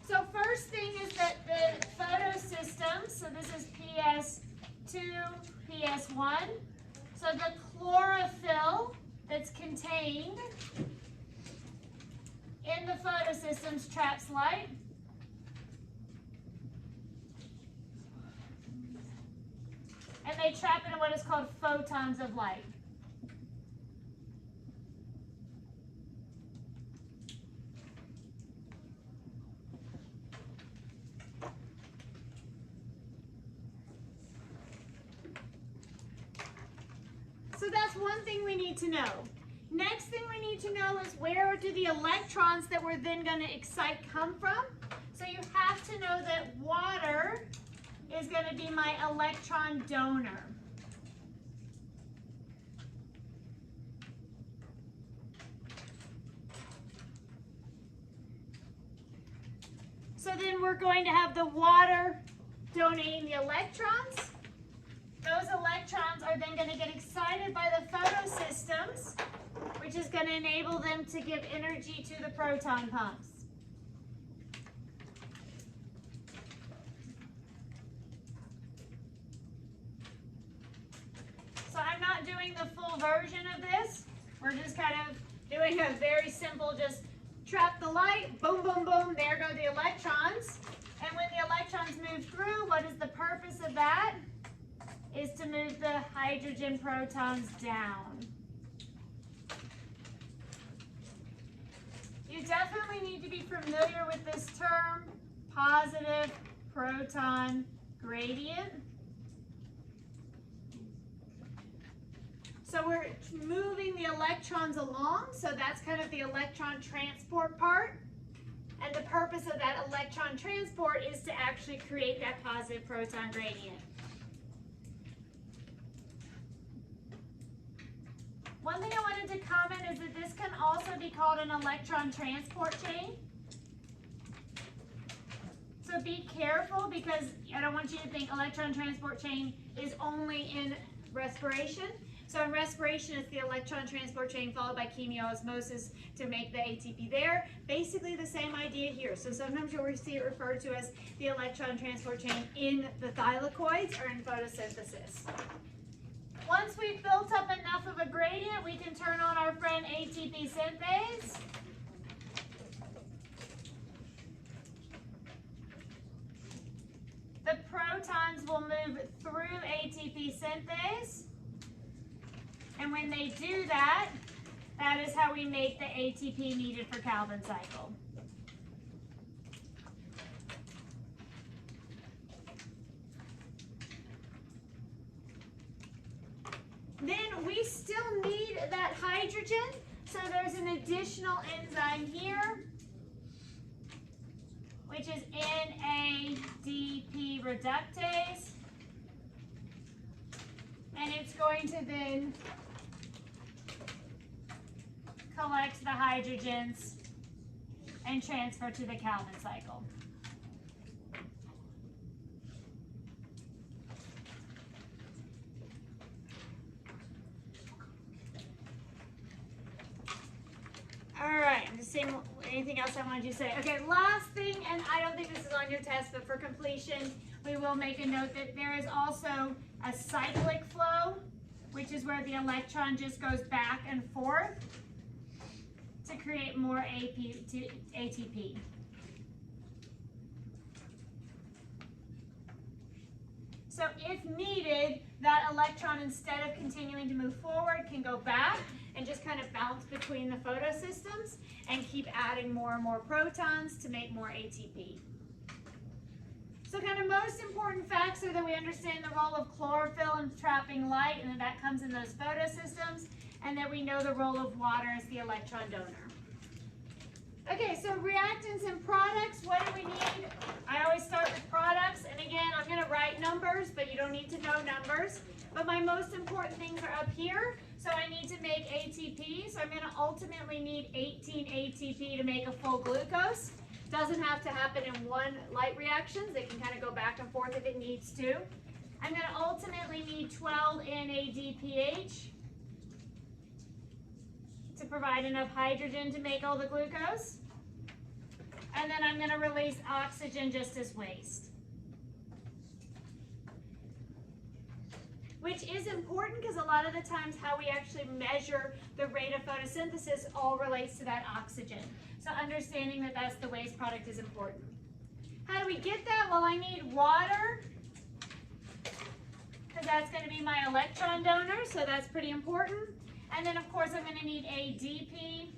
So first thing is that the photosystem, so this is PS2, PS1. So the chlorophyll that's contained in the photosystems traps light. And they trap into what is called photons of light. So that's one thing we need to know. Next thing we need to know is where do the electrons that we're then going to excite come from? So you have to know that water is going to be my electron donor. So then we're going to have the water donating the electrons. Those electrons are then going to get excited by the photosystems, which is going to enable them to give energy to the proton pumps. So I'm not doing the full version of this. We're just kind of doing a very simple, just trap the light, boom, boom, boom, there go the electrons. And when the electrons move through, what is the purpose of that? Is to move the hydrogen protons down. You definitely need to be familiar with this term, positive proton gradient. So we're moving the electrons along, so that's kind of the electron transport part. And the purpose of that electron transport is to actually create that positive proton gradient. One thing I wanted to comment is that this can also be called an electron transport chain. So be careful because I don't want you to think electron transport chain is only in respiration. So in respiration, it's the electron transport chain followed by chemiosmosis to make the ATP there. Basically the same idea here. So sometimes you'll see it referred to as the electron transport chain in the thylakoids or in photosynthesis. Once we've built up enough of a gradient, we can turn on our friend ATP synthase. The protons will move through ATP synthase. And when they do that, that is how we make the ATP needed for Calvin cycle. Then we still need that hydrogen, so there's an additional enzyme here, which is NADP reductase, and it's going to then collect the hydrogens and transfer to the Calvin cycle. All right, I'm just seeing anything else I wanted you to say. Okay, last thing, and I don't think this is on your test, but for completion, we will make a note that there is also a cyclic flow, which is where the electron just goes back and forth to create more ATP. So if needed, that electron, instead of continuing to move forward, can go back and just kind of bounce between the photosystems and keep adding more and more protons to make more ATP. So kind of most important facts are that we understand the role of chlorophyll in trapping light, and that comes in those photosystems, and that we know the role of water as the electron donor. Okay, so reactants and products, what do we need? I always start with products, and again, I'm going to write numbers, but you don't need to know numbers. But my most important things are up here. So I need to make ATP, so I'm going to ultimately need 18 ATP to make a full glucose. Doesn't have to happen in one light reaction. They can kind of go back and forth if it needs to. I'm going to ultimately need 12 NADPH to provide enough hydrogen to make all the glucose. And then I'm going to release oxygen just as waste. Which is important because a lot of the times how we actually measure the rate of photosynthesis all relates to that oxygen. So understanding that that's the waste product is important. How do we get that? Well, I need water, because that's going to be my electron donor, so that's pretty important. And then, of course, I'm going to need ADP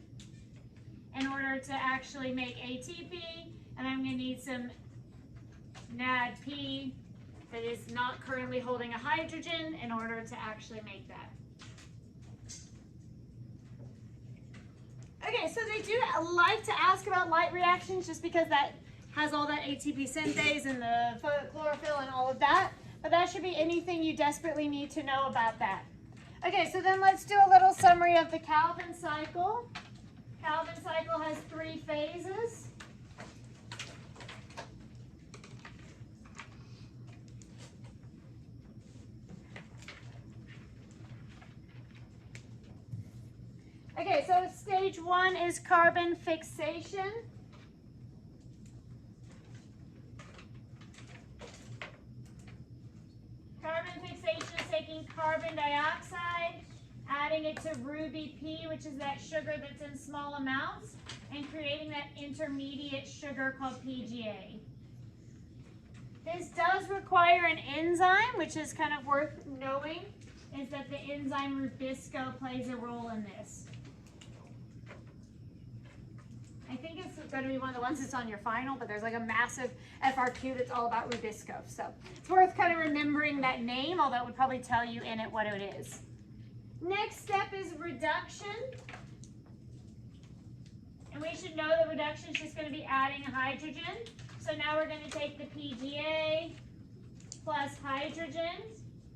in order to actually make ATP. And I'm going to need some NADP that is not currently holding a hydrogen in order to actually make that. Okay, so they do like to ask about light reactions just because that has all that ATP synthase and the chlorophyll and all of that. But that should be anything you desperately need to know about that. Okay, so then let's do a little summary of the Calvin cycle. Calvin cycle has 3 phases. Okay, so stage 1 is carbon fixation. Carbon fixation is taking carbon dioxide, adding it to ruby P, which is that sugar that's in small amounts, and creating that intermediate sugar called PGA. This does require an enzyme, which is kind of worth knowing, is that the enzyme Rubisco plays a role in this. I think it's going to be one of the ones that's on your final, but there's like a massive FRQ that's all about Rubisco. So it's worth kind of remembering that name, although it would probably tell you in it what it is. Next step is reduction. And we should know that reduction is just going to be adding hydrogen. So now we're going to take the PGA plus hydrogen,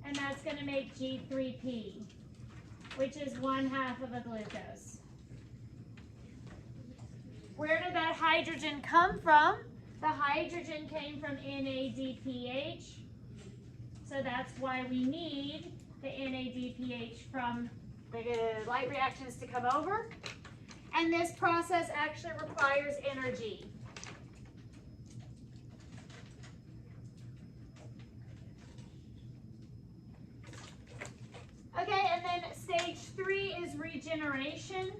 and that's going to make G3P, which is 1/2 of a glucose. Where did that hydrogen come from? The hydrogen came from NADPH. So that's why we need the NADPH from the light reactions to come over. And this process actually requires energy. Okay, and then stage 3 is regeneration.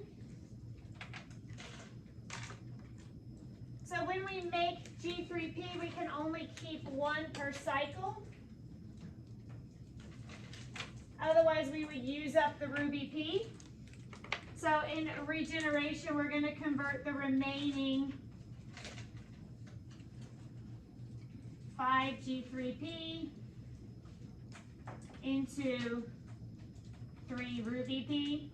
So when we make G3P, we can only keep 1 per cycle. Otherwise, we would use up the ruby P. So in regeneration, we're going to convert the remaining 5 G3P into 3 ruby P.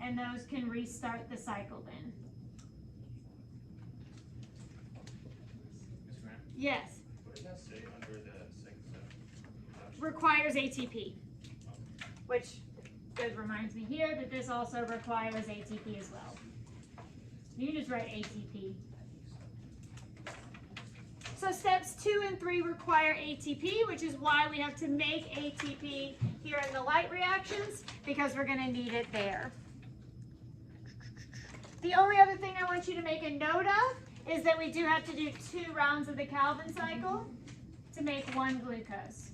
And those can restart the cycle then. Yes. What does that say under the 6? Requires ATP, which reminds me here that this also requires ATP as well. You can just write ATP. So steps 2 and 3 require ATP, which is why we have to make ATP here in the light reactions, because we're going to need it there. The only other thing I want you to make a note of is that we do have to do 2 rounds of the Calvin cycle to make 1 glucose.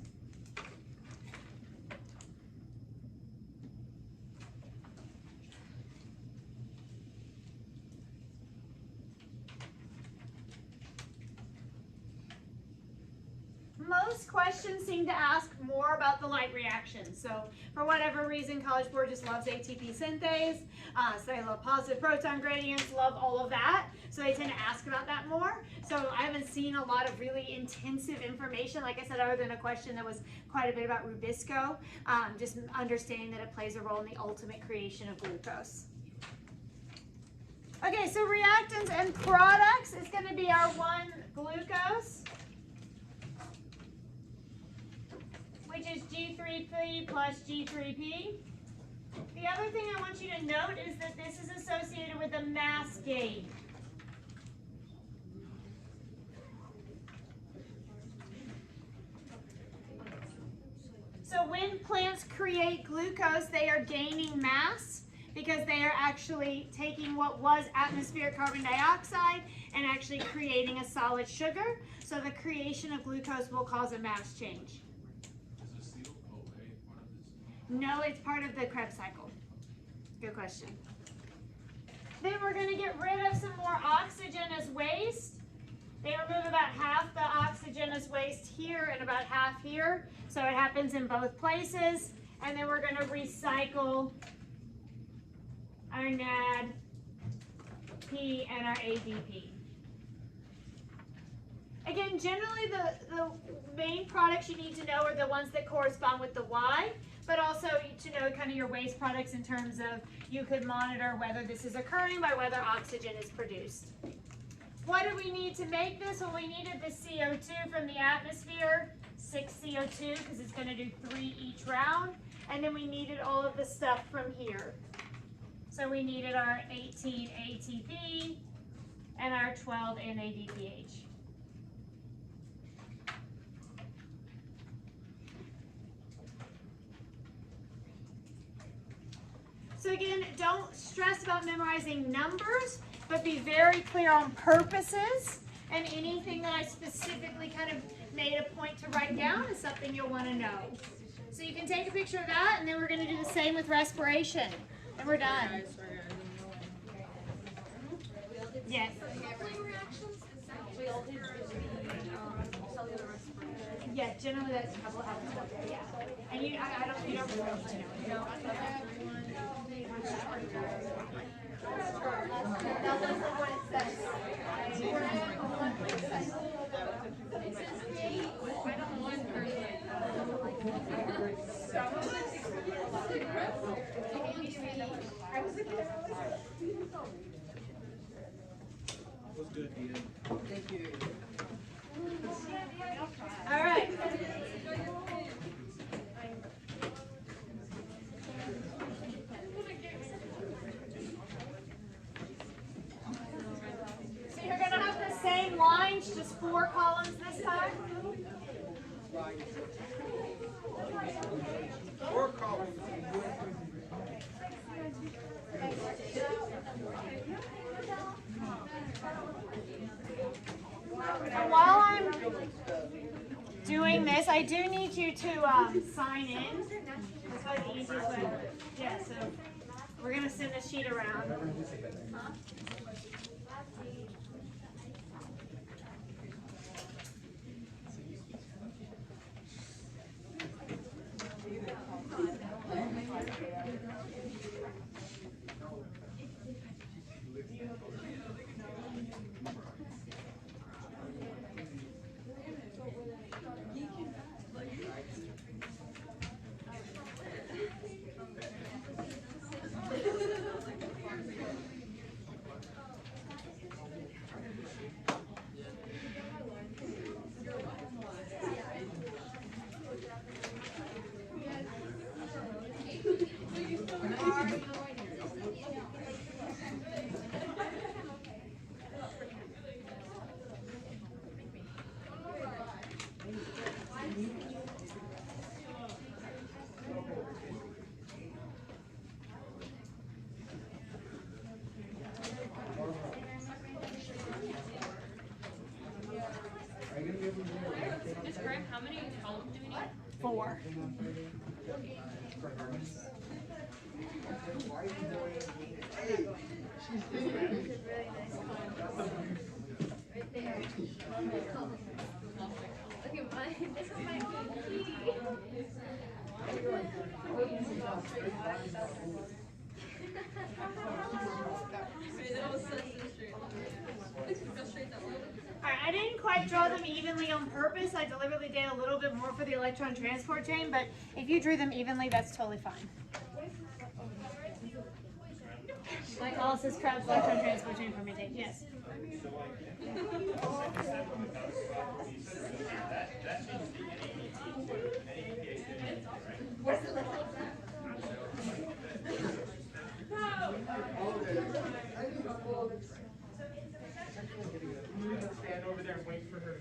most questions seem to ask more about the light reactions. So for whatever reason, College Board just loves ATP synthase. So they love positive proton gradients, love all of that. So they tend to ask about that more. So I haven't seen a lot of really intensive information, like I said, other than a question that was quite a bit about Rubisco, just understanding that it plays a role in the ultimate creation of glucose. Okay, so reactants and products is going to be our 1-glucose, which is G3P plus G3P. The other thing I want you to note is that this is associated with a mass gain. So when plants create glucose, they are gaining mass because they are actually taking what was atmospheric carbon dioxide and actually creating a solid sugar. So the creation of glucose will cause a mass change. Is the COA part of this? No, it's part of the Krebs cycle. Good question. Then we're going to get rid of some more oxygen as waste. They remove about half the oxygen as waste here and about half here. So it happens in both places. And then we're going to recycle our NAD, P, and our ADP. Again, generally the main products you need to know are the ones that correspond with the Y, but also to know kind of your waste products in terms of you could monitor whether this is occurring by whether oxygen is produced. What do we need to make this? Well, we needed the CO2 from the atmosphere, 6 CO2 because it's going to do 3 each round, and then we needed all of the stuff from here. So we needed our 18 ATP and our 12 NADPH. So again, don't stress about memorizing numbers, but be very clear on purposes, and anything that I specifically kind of made a point to write down is something you'll want to know. So you can take a picture of that, and then we're going to do the same with respiration. And we're done. Yes. Yeah, generally that's a couple of hours. Yeah. And you, I don't, you don't really need to know. All right. So you're going to have the same lines, just 4 columns this time. 4 columns. And while I'm doing this, I do need you to sign in. That's probably the easiest way. Yeah, so we're going to send a sheet around. Just correct, how many columns do we need? 4. Look at mine. Alright, I didn't quite draw them evenly on purpose. I deliberately did a little bit more for the electron transport chain, but if you drew them evenly, that's totally fine. Glycolysis, Krebs, electron transport chain fermentation. Yes. Stand over there and wait for her.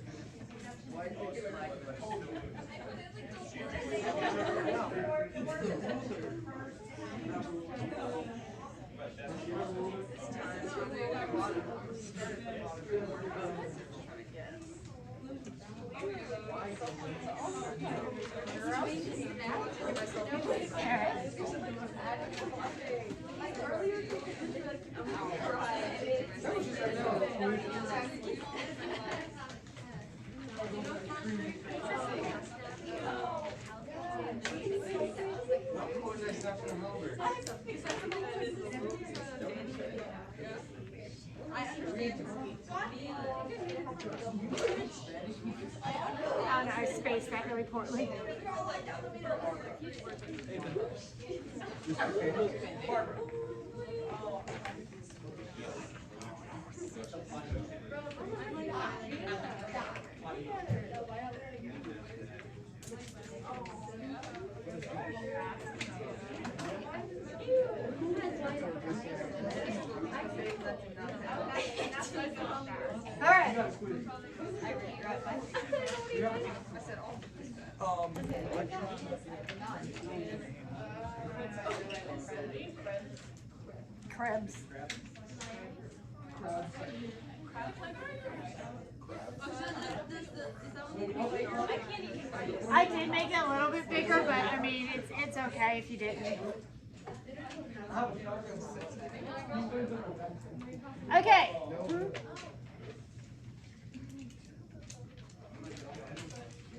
Oh no, I spaced that really poorly. All right. Krebs. I did make it a little bit bigger, but I mean, it's okay if you didn't. Okay.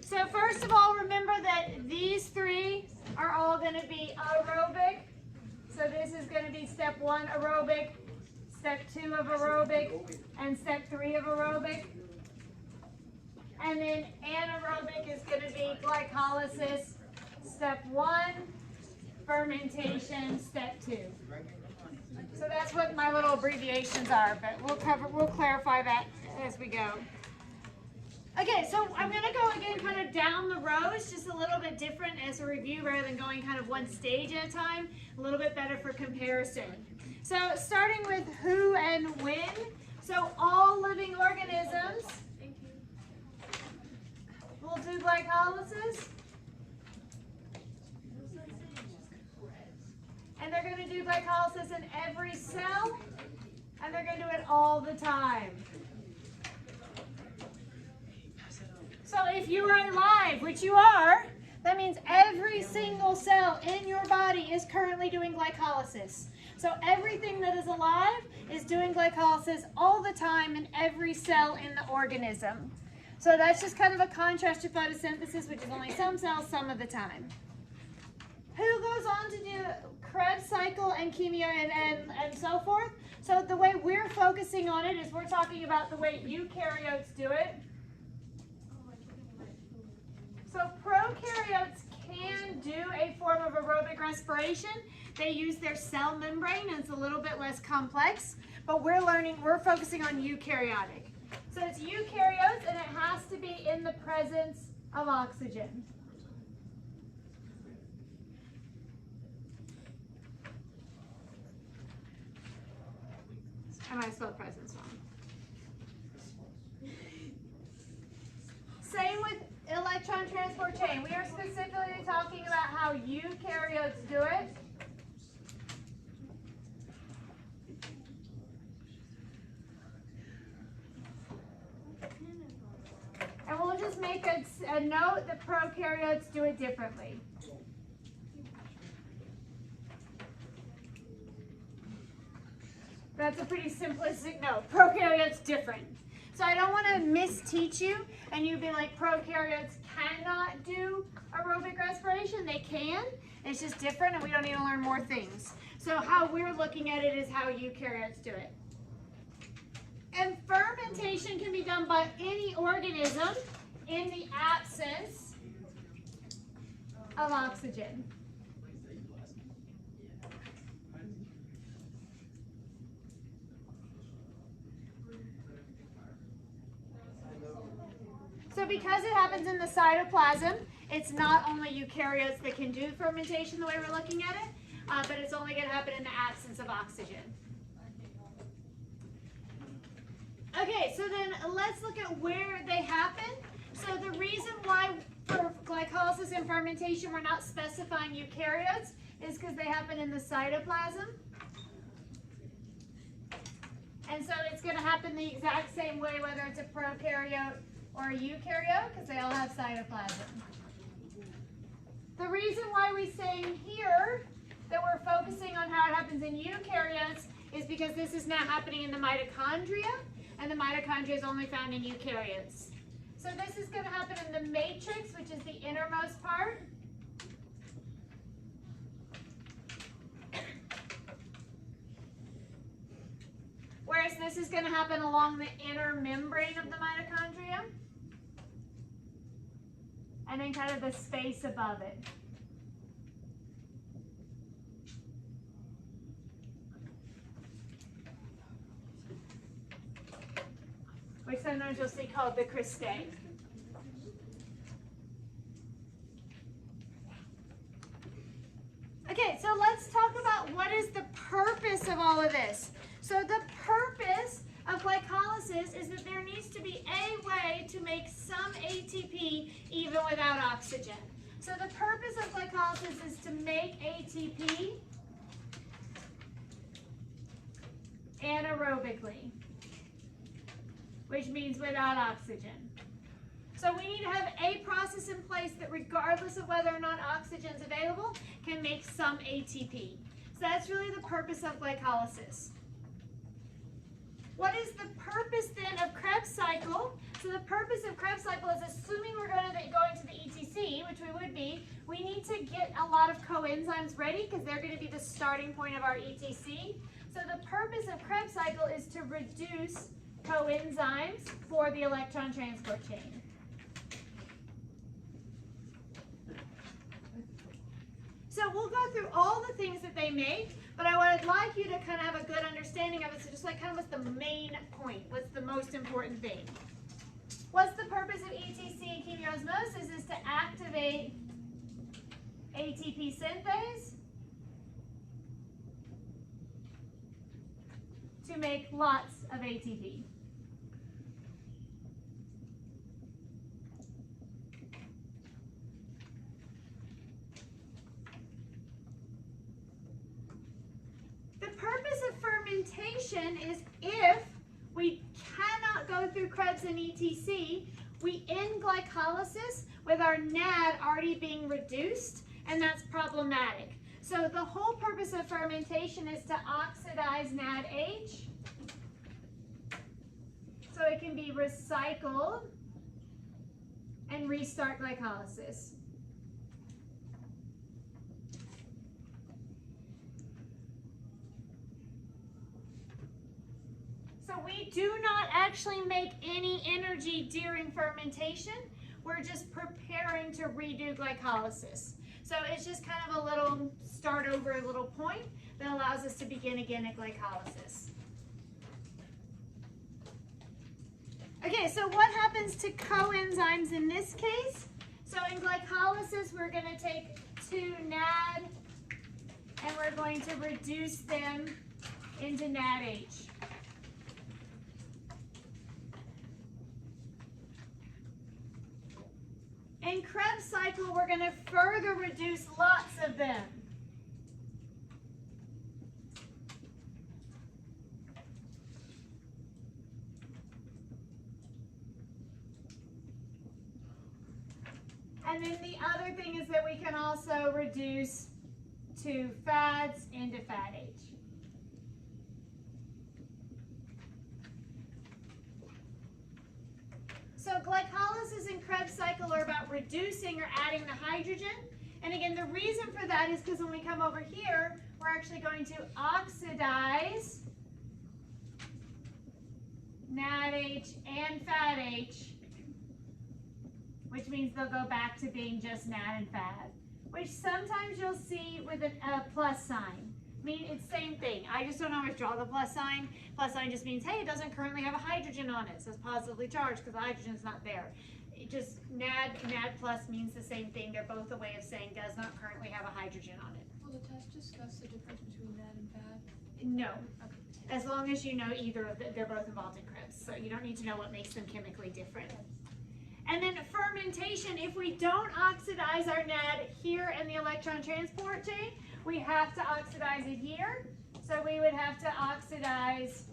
So first of all, remember that these three are all going to be aerobic. So this is going to be step 1 aerobic, step 2 of aerobic, and step 3 of aerobic. And then anaerobic is going to be glycolysis, step 1, fermentation, step 2. So that's what my little abbreviations are, but we'll clarify that as we go. Okay, so I'm going to go again kind of down the rows, just a little bit different as a review rather than going kind of one stage at a time, a little bit better for comparison. So starting with who and when. So all living organisms will do glycolysis. And they're going to do glycolysis in every cell, and they're going to do it all the time. So if you are alive, which you are, that means every single cell in your body is currently doing glycolysis. So everything that is alive is doing glycolysis all the time in every cell in the organism. So that's just kind of a contrast to photosynthesis, which is only some cells some of the time. Who goes on to do Krebs cycle and chemia and so forth? So the way we're focusing on it is we're talking about the way eukaryotes do it. So prokaryotes can do a form of aerobic respiration. They use their cell membrane, and it's a little bit less complex, but we're focusing on eukaryotic. So it's eukaryotes, and it has to be in the presence of oxygen. I might have spelled presence wrong. Same with electron transport chain. We are specifically talking about how eukaryotes do it. And we'll just make a note that prokaryotes do it differently. That's a pretty simplistic note. Prokaryotes different. So So I don't want to misteach you and you be like, prokaryotes cannot do aerobic respiration. They can. It's just different and we don't need to learn more things. So how we're looking at it is how eukaryotes do it. And fermentation can be done by any organism in the absence of oxygen. So because it happens in the cytoplasm, it's not only eukaryotes that can do fermentation the way we're looking at it, but it's only going to happen in the absence of oxygen. Okay, so then let's look at where they happen. So the reason why for glycolysis and fermentation we're not specifying eukaryotes is because they happen in the cytoplasm. And so it's going to happen the exact same way whether it's a prokaryote or a eukaryote because they all have cytoplasm. The reason why we say here that we're focusing on how it happens in eukaryotes is because this is now happening in the mitochondria, and the mitochondria is only found in eukaryotes. So this is going to happen in the matrix, which is the innermost part. Whereas this is going to happen along the inner membrane of the mitochondria. And then kind of the space above it. Which sometimes you'll see called the cristae. Okay, so let's talk about what is the purpose of all of this. So the purpose of glycolysis is that there needs to be a way to make some ATP even without oxygen. So the purpose of glycolysis is to make ATP anaerobically, which means without oxygen. So we need to have a process in place that regardless of whether or not oxygen is available, can make some ATP. So that's really the purpose of glycolysis. What is the purpose then of Krebs cycle? So the purpose of Krebs cycle is assuming we're going to be going to the ETC, which we would be, we need to get a lot of coenzymes ready because they're going to be the starting point of our ETC. So the purpose of Krebs cycle is to reduce coenzymes for the electron transport chain. So we'll go through all the things that they make, but I would like you to kind of have a good understanding of it. So just like kind of what's the main point, what's the most important thing. What's the purpose of ETC and chemiosmosis is to activate ATP synthase to make lots of ATP. The purpose of fermentation is if we cannot go through Krebs and ETC, we end glycolysis with our NAD already being reduced, and that's problematic. So the whole purpose of fermentation is to oxidize NADH so it can be recycled and restart glycolysis. So we do not actually make any energy during fermentation. We're just preparing to redo glycolysis. So it's just kind of a little start over, a little point that allows us to begin again at glycolysis. Okay, so what happens to coenzymes in this case? So in glycolysis, we're going to take 2 NAD and we're going to reduce them into NADH. In Krebs cycle, we're going to further reduce lots of them. And then the other thing is that we can also reduce 2 fads into fat H. So glycolysis and Krebs cycle are about reducing or adding the hydrogen. And again, the reason for that is because when we come over here, we're actually going to oxidize NADH and FADH, which means they'll go back to being just NAD and FAD, which sometimes you'll see with a plus sign. I mean, it's the same thing. I just don't always draw the plus sign. Plus sign just means, hey, it doesn't currently have a hydrogen on it, so it's positively charged because the hydrogen's not there. It just, NAD plus means the same thing. They're both a way of saying does not currently have a hydrogen on it. Will the test discuss the difference between NAD and FAD? No. As long as you know either of them, they're both involved in Krebs. So you don't need to know what makes them chemically different. And then fermentation, if we don't oxidize our NAD here in the electron transport chain, we have to oxidize it here. So we would have to oxidize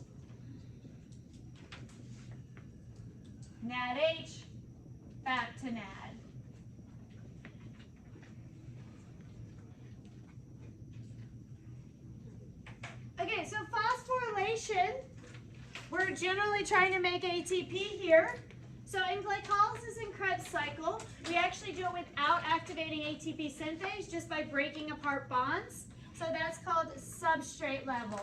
NADH back to NAD. Okay, so phosphorylation, we're generally trying to make ATP here. So in glycolysis and Krebs cycle, we actually do it without activating ATP synthase, just by breaking apart bonds. So that's called substrate level.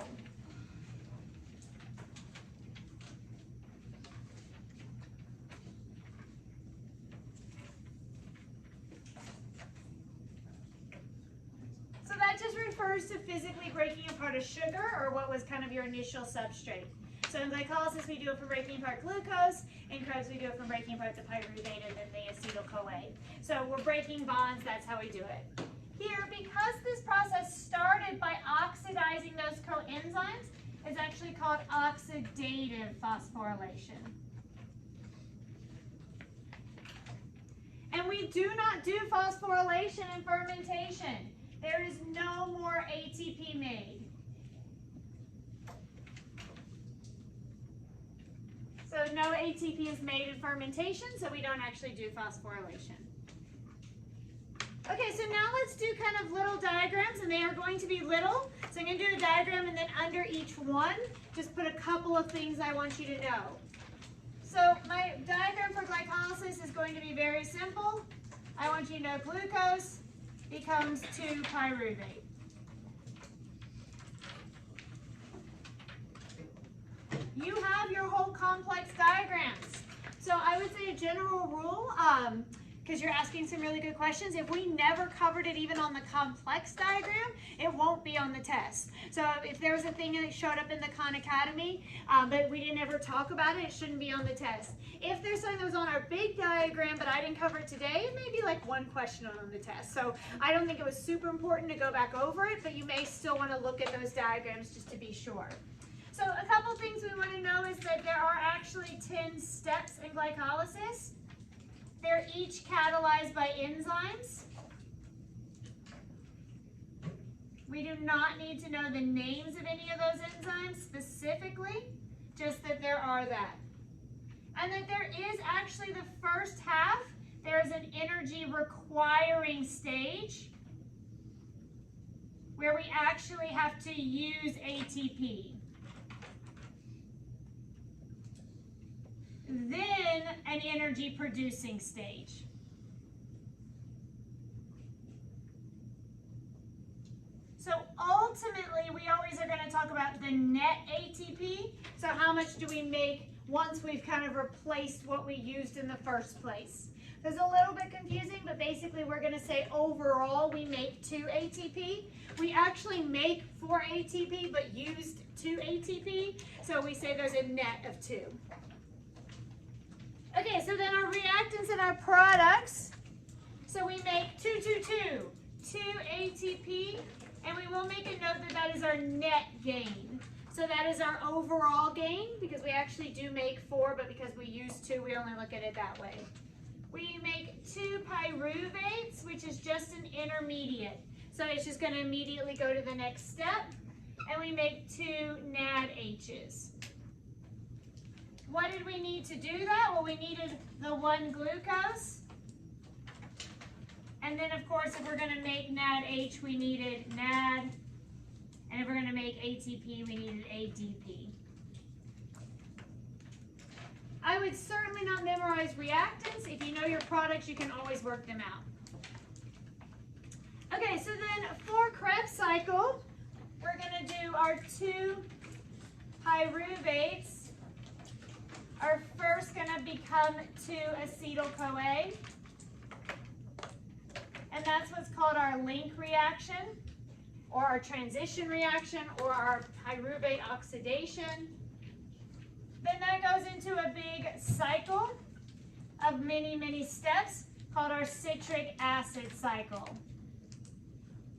So that just refers to physically breaking apart a sugar, or what was kind of your initial substrate. So in glycolysis, we do it for breaking apart glucose. In Krebs, we do it for breaking apart the pyruvate and then the acetyl-CoA. So we're breaking bonds, that's how we do it. Here, because this process started by oxidizing those coenzymes, it's actually called oxidative phosphorylation. And we do not do phosphorylation in fermentation. There is no more ATP made. So no ATP is made in fermentation, so we don't actually do phosphorylation. Okay, so now let's do kind of little diagrams, and they are going to be little. So I'm going to do a diagram, and then under each one, just put a couple of things I want you to know. So my diagram for glycolysis is going to be very simple. I want you to know glucose becomes 2-pyruvate. You have your whole complex diagrams. So I would say a general rule, because you're asking some really good questions, if we never covered it even on the complex diagram, it won't be on the test. So if there was a thing that showed up in the Khan Academy, but we didn't ever talk about it, it shouldn't be on the test. If there's something that was on our big diagram, but I didn't cover it today, it may be like one question on the test. So I don't think it was super important to go back over it, but you may still want to look at those diagrams just to be sure. So a couple things we want to know is that there are actually 10 steps in glycolysis. They're each catalyzed by enzymes. We do not need to know the names of any of those enzymes specifically, just that there are that. And that there is actually the first half, there is an energy requiring stage where we actually have to use ATP. Then an energy producing stage. So ultimately, we always are going to talk about the net ATP. So how much do we make once we've kind of replaced what we used in the first place? It's a little bit confusing, but basically we're going to say overall we make 2 ATP. We actually make 4 ATP, but used 2 ATP. So we say there's a net of 2. Okay, so then our reactants and our products. So we make 2, 2, 2 ATP, and we will make a note that that is our net gain. So that is our overall gain, because we actually do make 4, but because we use 2, we only look at it that way. We make 2 pyruvates, which is just an intermediate. So it's just going to immediately go to the next step. And we make 2 NADHs. What did we need to do that? Well, we needed the 1 glucose. And then, of course, if we're going to make NADH, we needed NAD. And if we're going to make ATP, we needed ADP. I would certainly not memorize reactants. If you know your products, you can always work them out. Okay, so then for Krebs cycle, we're going to do our 2 pyruvates are first going to become 2-acetyl-CoA. And that's what's called our link reaction, or our transition reaction, or our pyruvate oxidation. Then that goes into a big cycle of many, many steps called our citric acid cycle,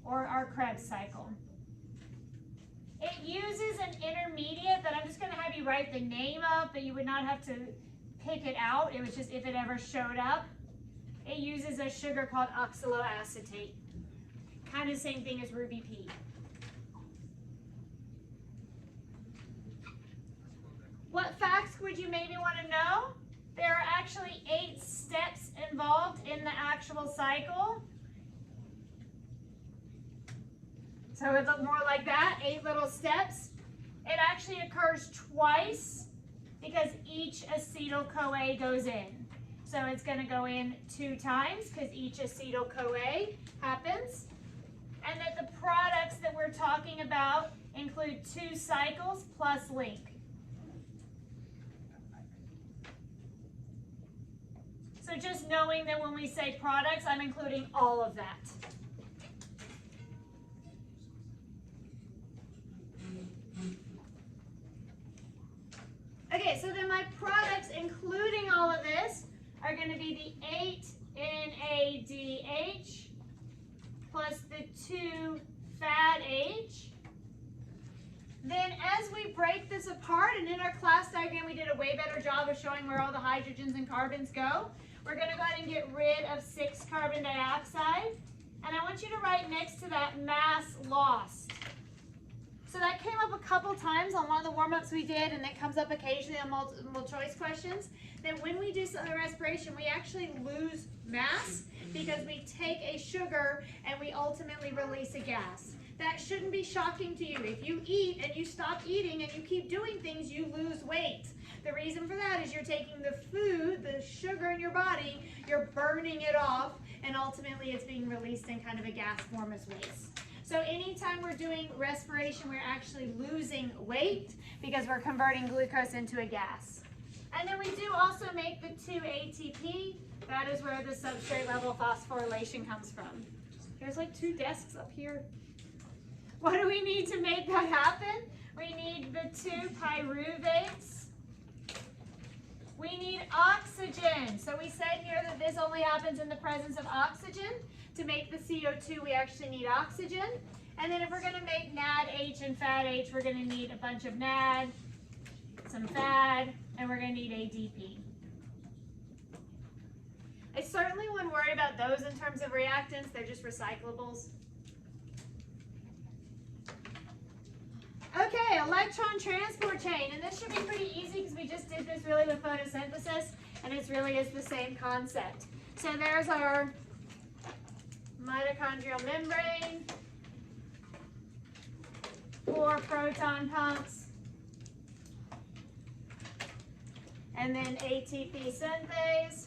or our Krebs cycle. It uses an intermediate that I'm just going to have you write the name of, but you would not have to pick it out. It was just if it ever showed up. It uses a sugar called oxaloacetate. Kind of same thing as Ruby P. What facts would you maybe want to know? There are actually 8 steps involved in the actual cycle. So it's more like that, 8 little steps. It actually occurs twice because each acetyl-CoA goes in. So it's going to go in 2 times because each acetyl-CoA happens. And that the products that we're talking about include 2 cycles plus link. So just knowing that when we say products, I'm including all of that. Okay, so then my products, including all of this, are going to be the 8NADH plus the 2-FADH. Then as we break this apart, and in our class diagram we did a way better job of showing where all the hydrogens and carbons go, we're going to go ahead and get rid of 6-carbon dioxide. And I want you to write next to that mass lost. So that came up a couple times on one of the warm-ups we did, and it comes up occasionally on multiple choice questions. That when we do cellular respiration, we actually lose mass because we take a sugar and we ultimately release a gas. That shouldn't be shocking to you. If you eat and you stop eating and you keep doing things, you lose weight. The reason for that is you're taking the food, the sugar in your body, you're burning it off, and ultimately it's being released in kind of a gas form as waste. So anytime we're doing respiration, we're actually losing weight because we're converting glucose into a gas. And then we do also make the 2-ATP. That is where the substrate level phosphorylation comes from. There's like 2 desks up here. What do we need to make that happen? We need the 2 pyruvates. We need oxygen. So we said here that this only happens in the presence of oxygen. To make the CO2, we actually need oxygen. And then if we're going to make NADH and FADH, we're going to need a bunch of NAD, some FAD, and we're going to need ADP. I certainly wouldn't worry about those in terms of reactants. They're just recyclables. Okay, electron transport chain. And this should be pretty easy because we just did this really with photosynthesis, and it really is the same concept. So there's our mitochondrial membrane, 4 proton pumps, and then ATP synthase.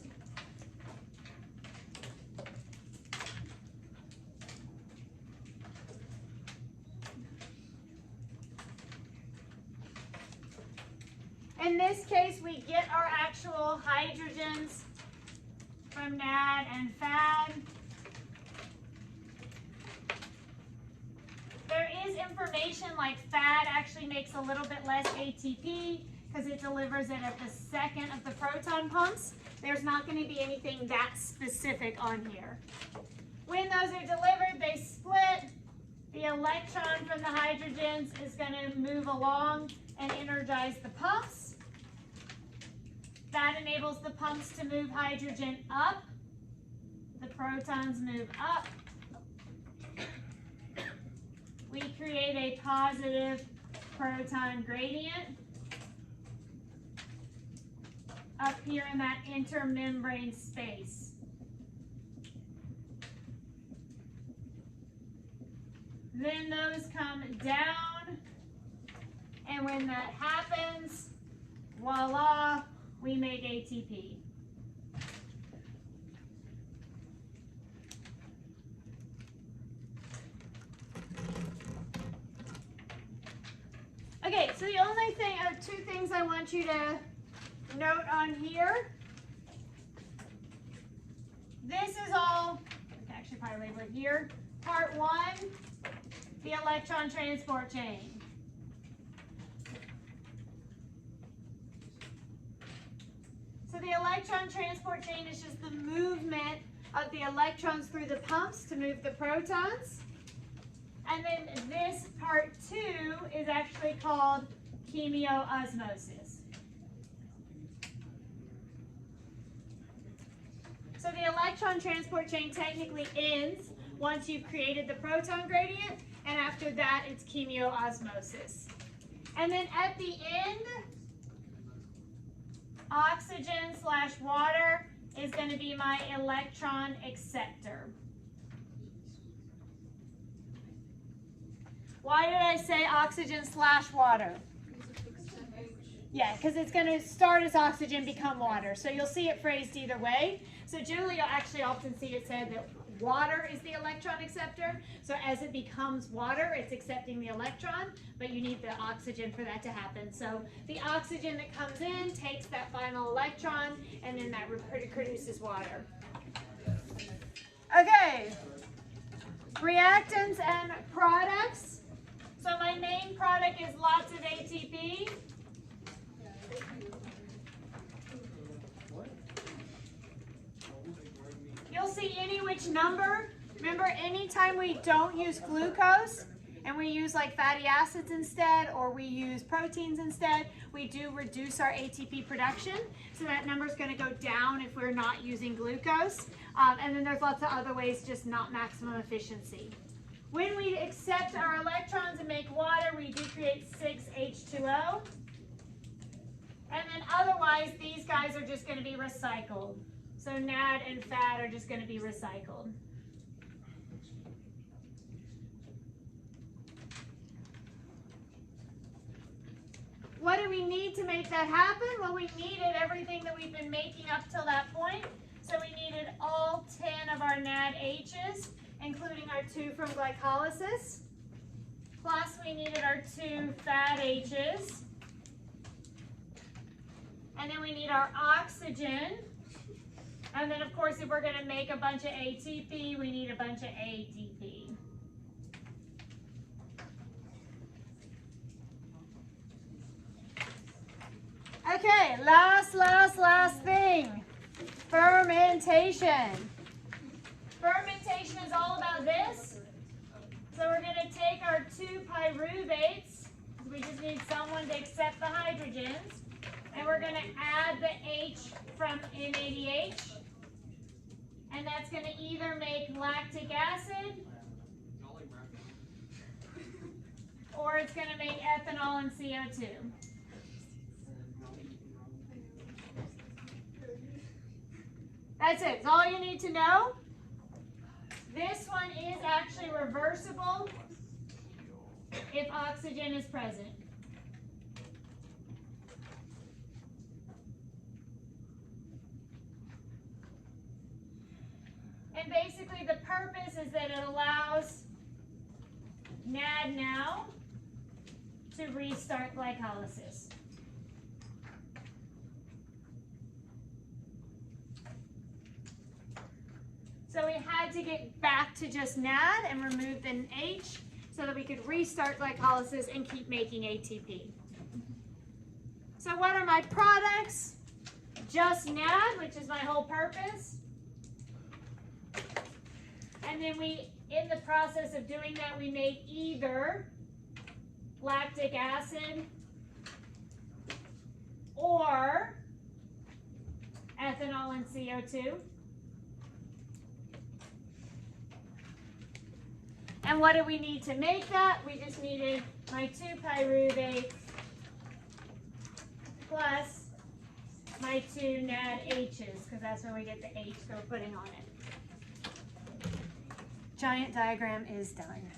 In this case, we get our actual hydrogens from NAD and FAD. There is information like FAD actually makes a little bit less ATP because it delivers it at the second of the proton pumps. There's not going to be anything that specific on here. When those are delivered, they split. The electron from the hydrogens is going to move along and energize the pumps. That enables the pumps to move hydrogen up. The protons move up. We create a positive proton gradient up here in that intermembrane space. Then those come down, and when that happens, voila, we make ATP. Okay, so the only thing, two things I want you to note on here. This is all, I can actually probably label it here. Part 1, the electron transport chain. So the electron transport chain is just the movement of the electrons through the pumps to move the protons. And then this part 2 is actually called chemiosmosis. So the electron transport chain technically ends once you've created the proton gradient, and after that it's chemiosmosis. And then at the end, oxygen/water is going to be my electron acceptor. Why did I say oxygen/water? Yeah, because it's going to start as oxygen, become water. So you'll see it phrased either way. So generally, you'll actually often see it said that water is the electron acceptor. So as it becomes water, it's accepting the electron, but you need the oxygen for that to happen. So the oxygen that comes in takes that final electron, and then that produces water. Okay, reactants and products. So my main product is lots of ATP. You'll see any which number. Remember, anytime we don't use glucose and we use like fatty acids instead, or we use proteins instead, we do reduce our ATP production. So that number is going to go down if we're not using glucose. And then there's lots of other ways, just not maximum efficiency. When we accept our electrons and make water, we do create 6H2O. And then otherwise, these guys are just going to be recycled. So NAD and fat are just going to be recycled. What do we need to make that happen? Well, we needed everything that we've been making up till that point. So we needed all 10 of our NADHs, including our 2 from glycolysis. Plus we needed our 2 fat H's. And then we need our oxygen. And then, of course, if we're going to make a bunch of ATP, we need a bunch of ADP. Okay, last thing. Fermentation. Fermentation is all about this. So we're going to take our 2 pyruvates. We just need someone to accept the hydrogens. And we're going to add the H from NADH. And that's going to either make lactic acid, or it's going to make ethanol and CO2. That's it. That's all you need to know. This one is actually reversible if oxygen is present. And basically the purpose is that it allows NAD now to restart glycolysis. So we had to get back to just NAD and remove the H so that we could restart glycolysis and keep making ATP. So what are my products? Just NAD, which is my whole purpose. And then in the process of doing that, we made either lactic acid or ethanol and CO2. And what do we need to make that? We just needed my 2 pyruvates plus my 2 NADHs, because that's where we get the H that we're putting on it. Giant diagram is done.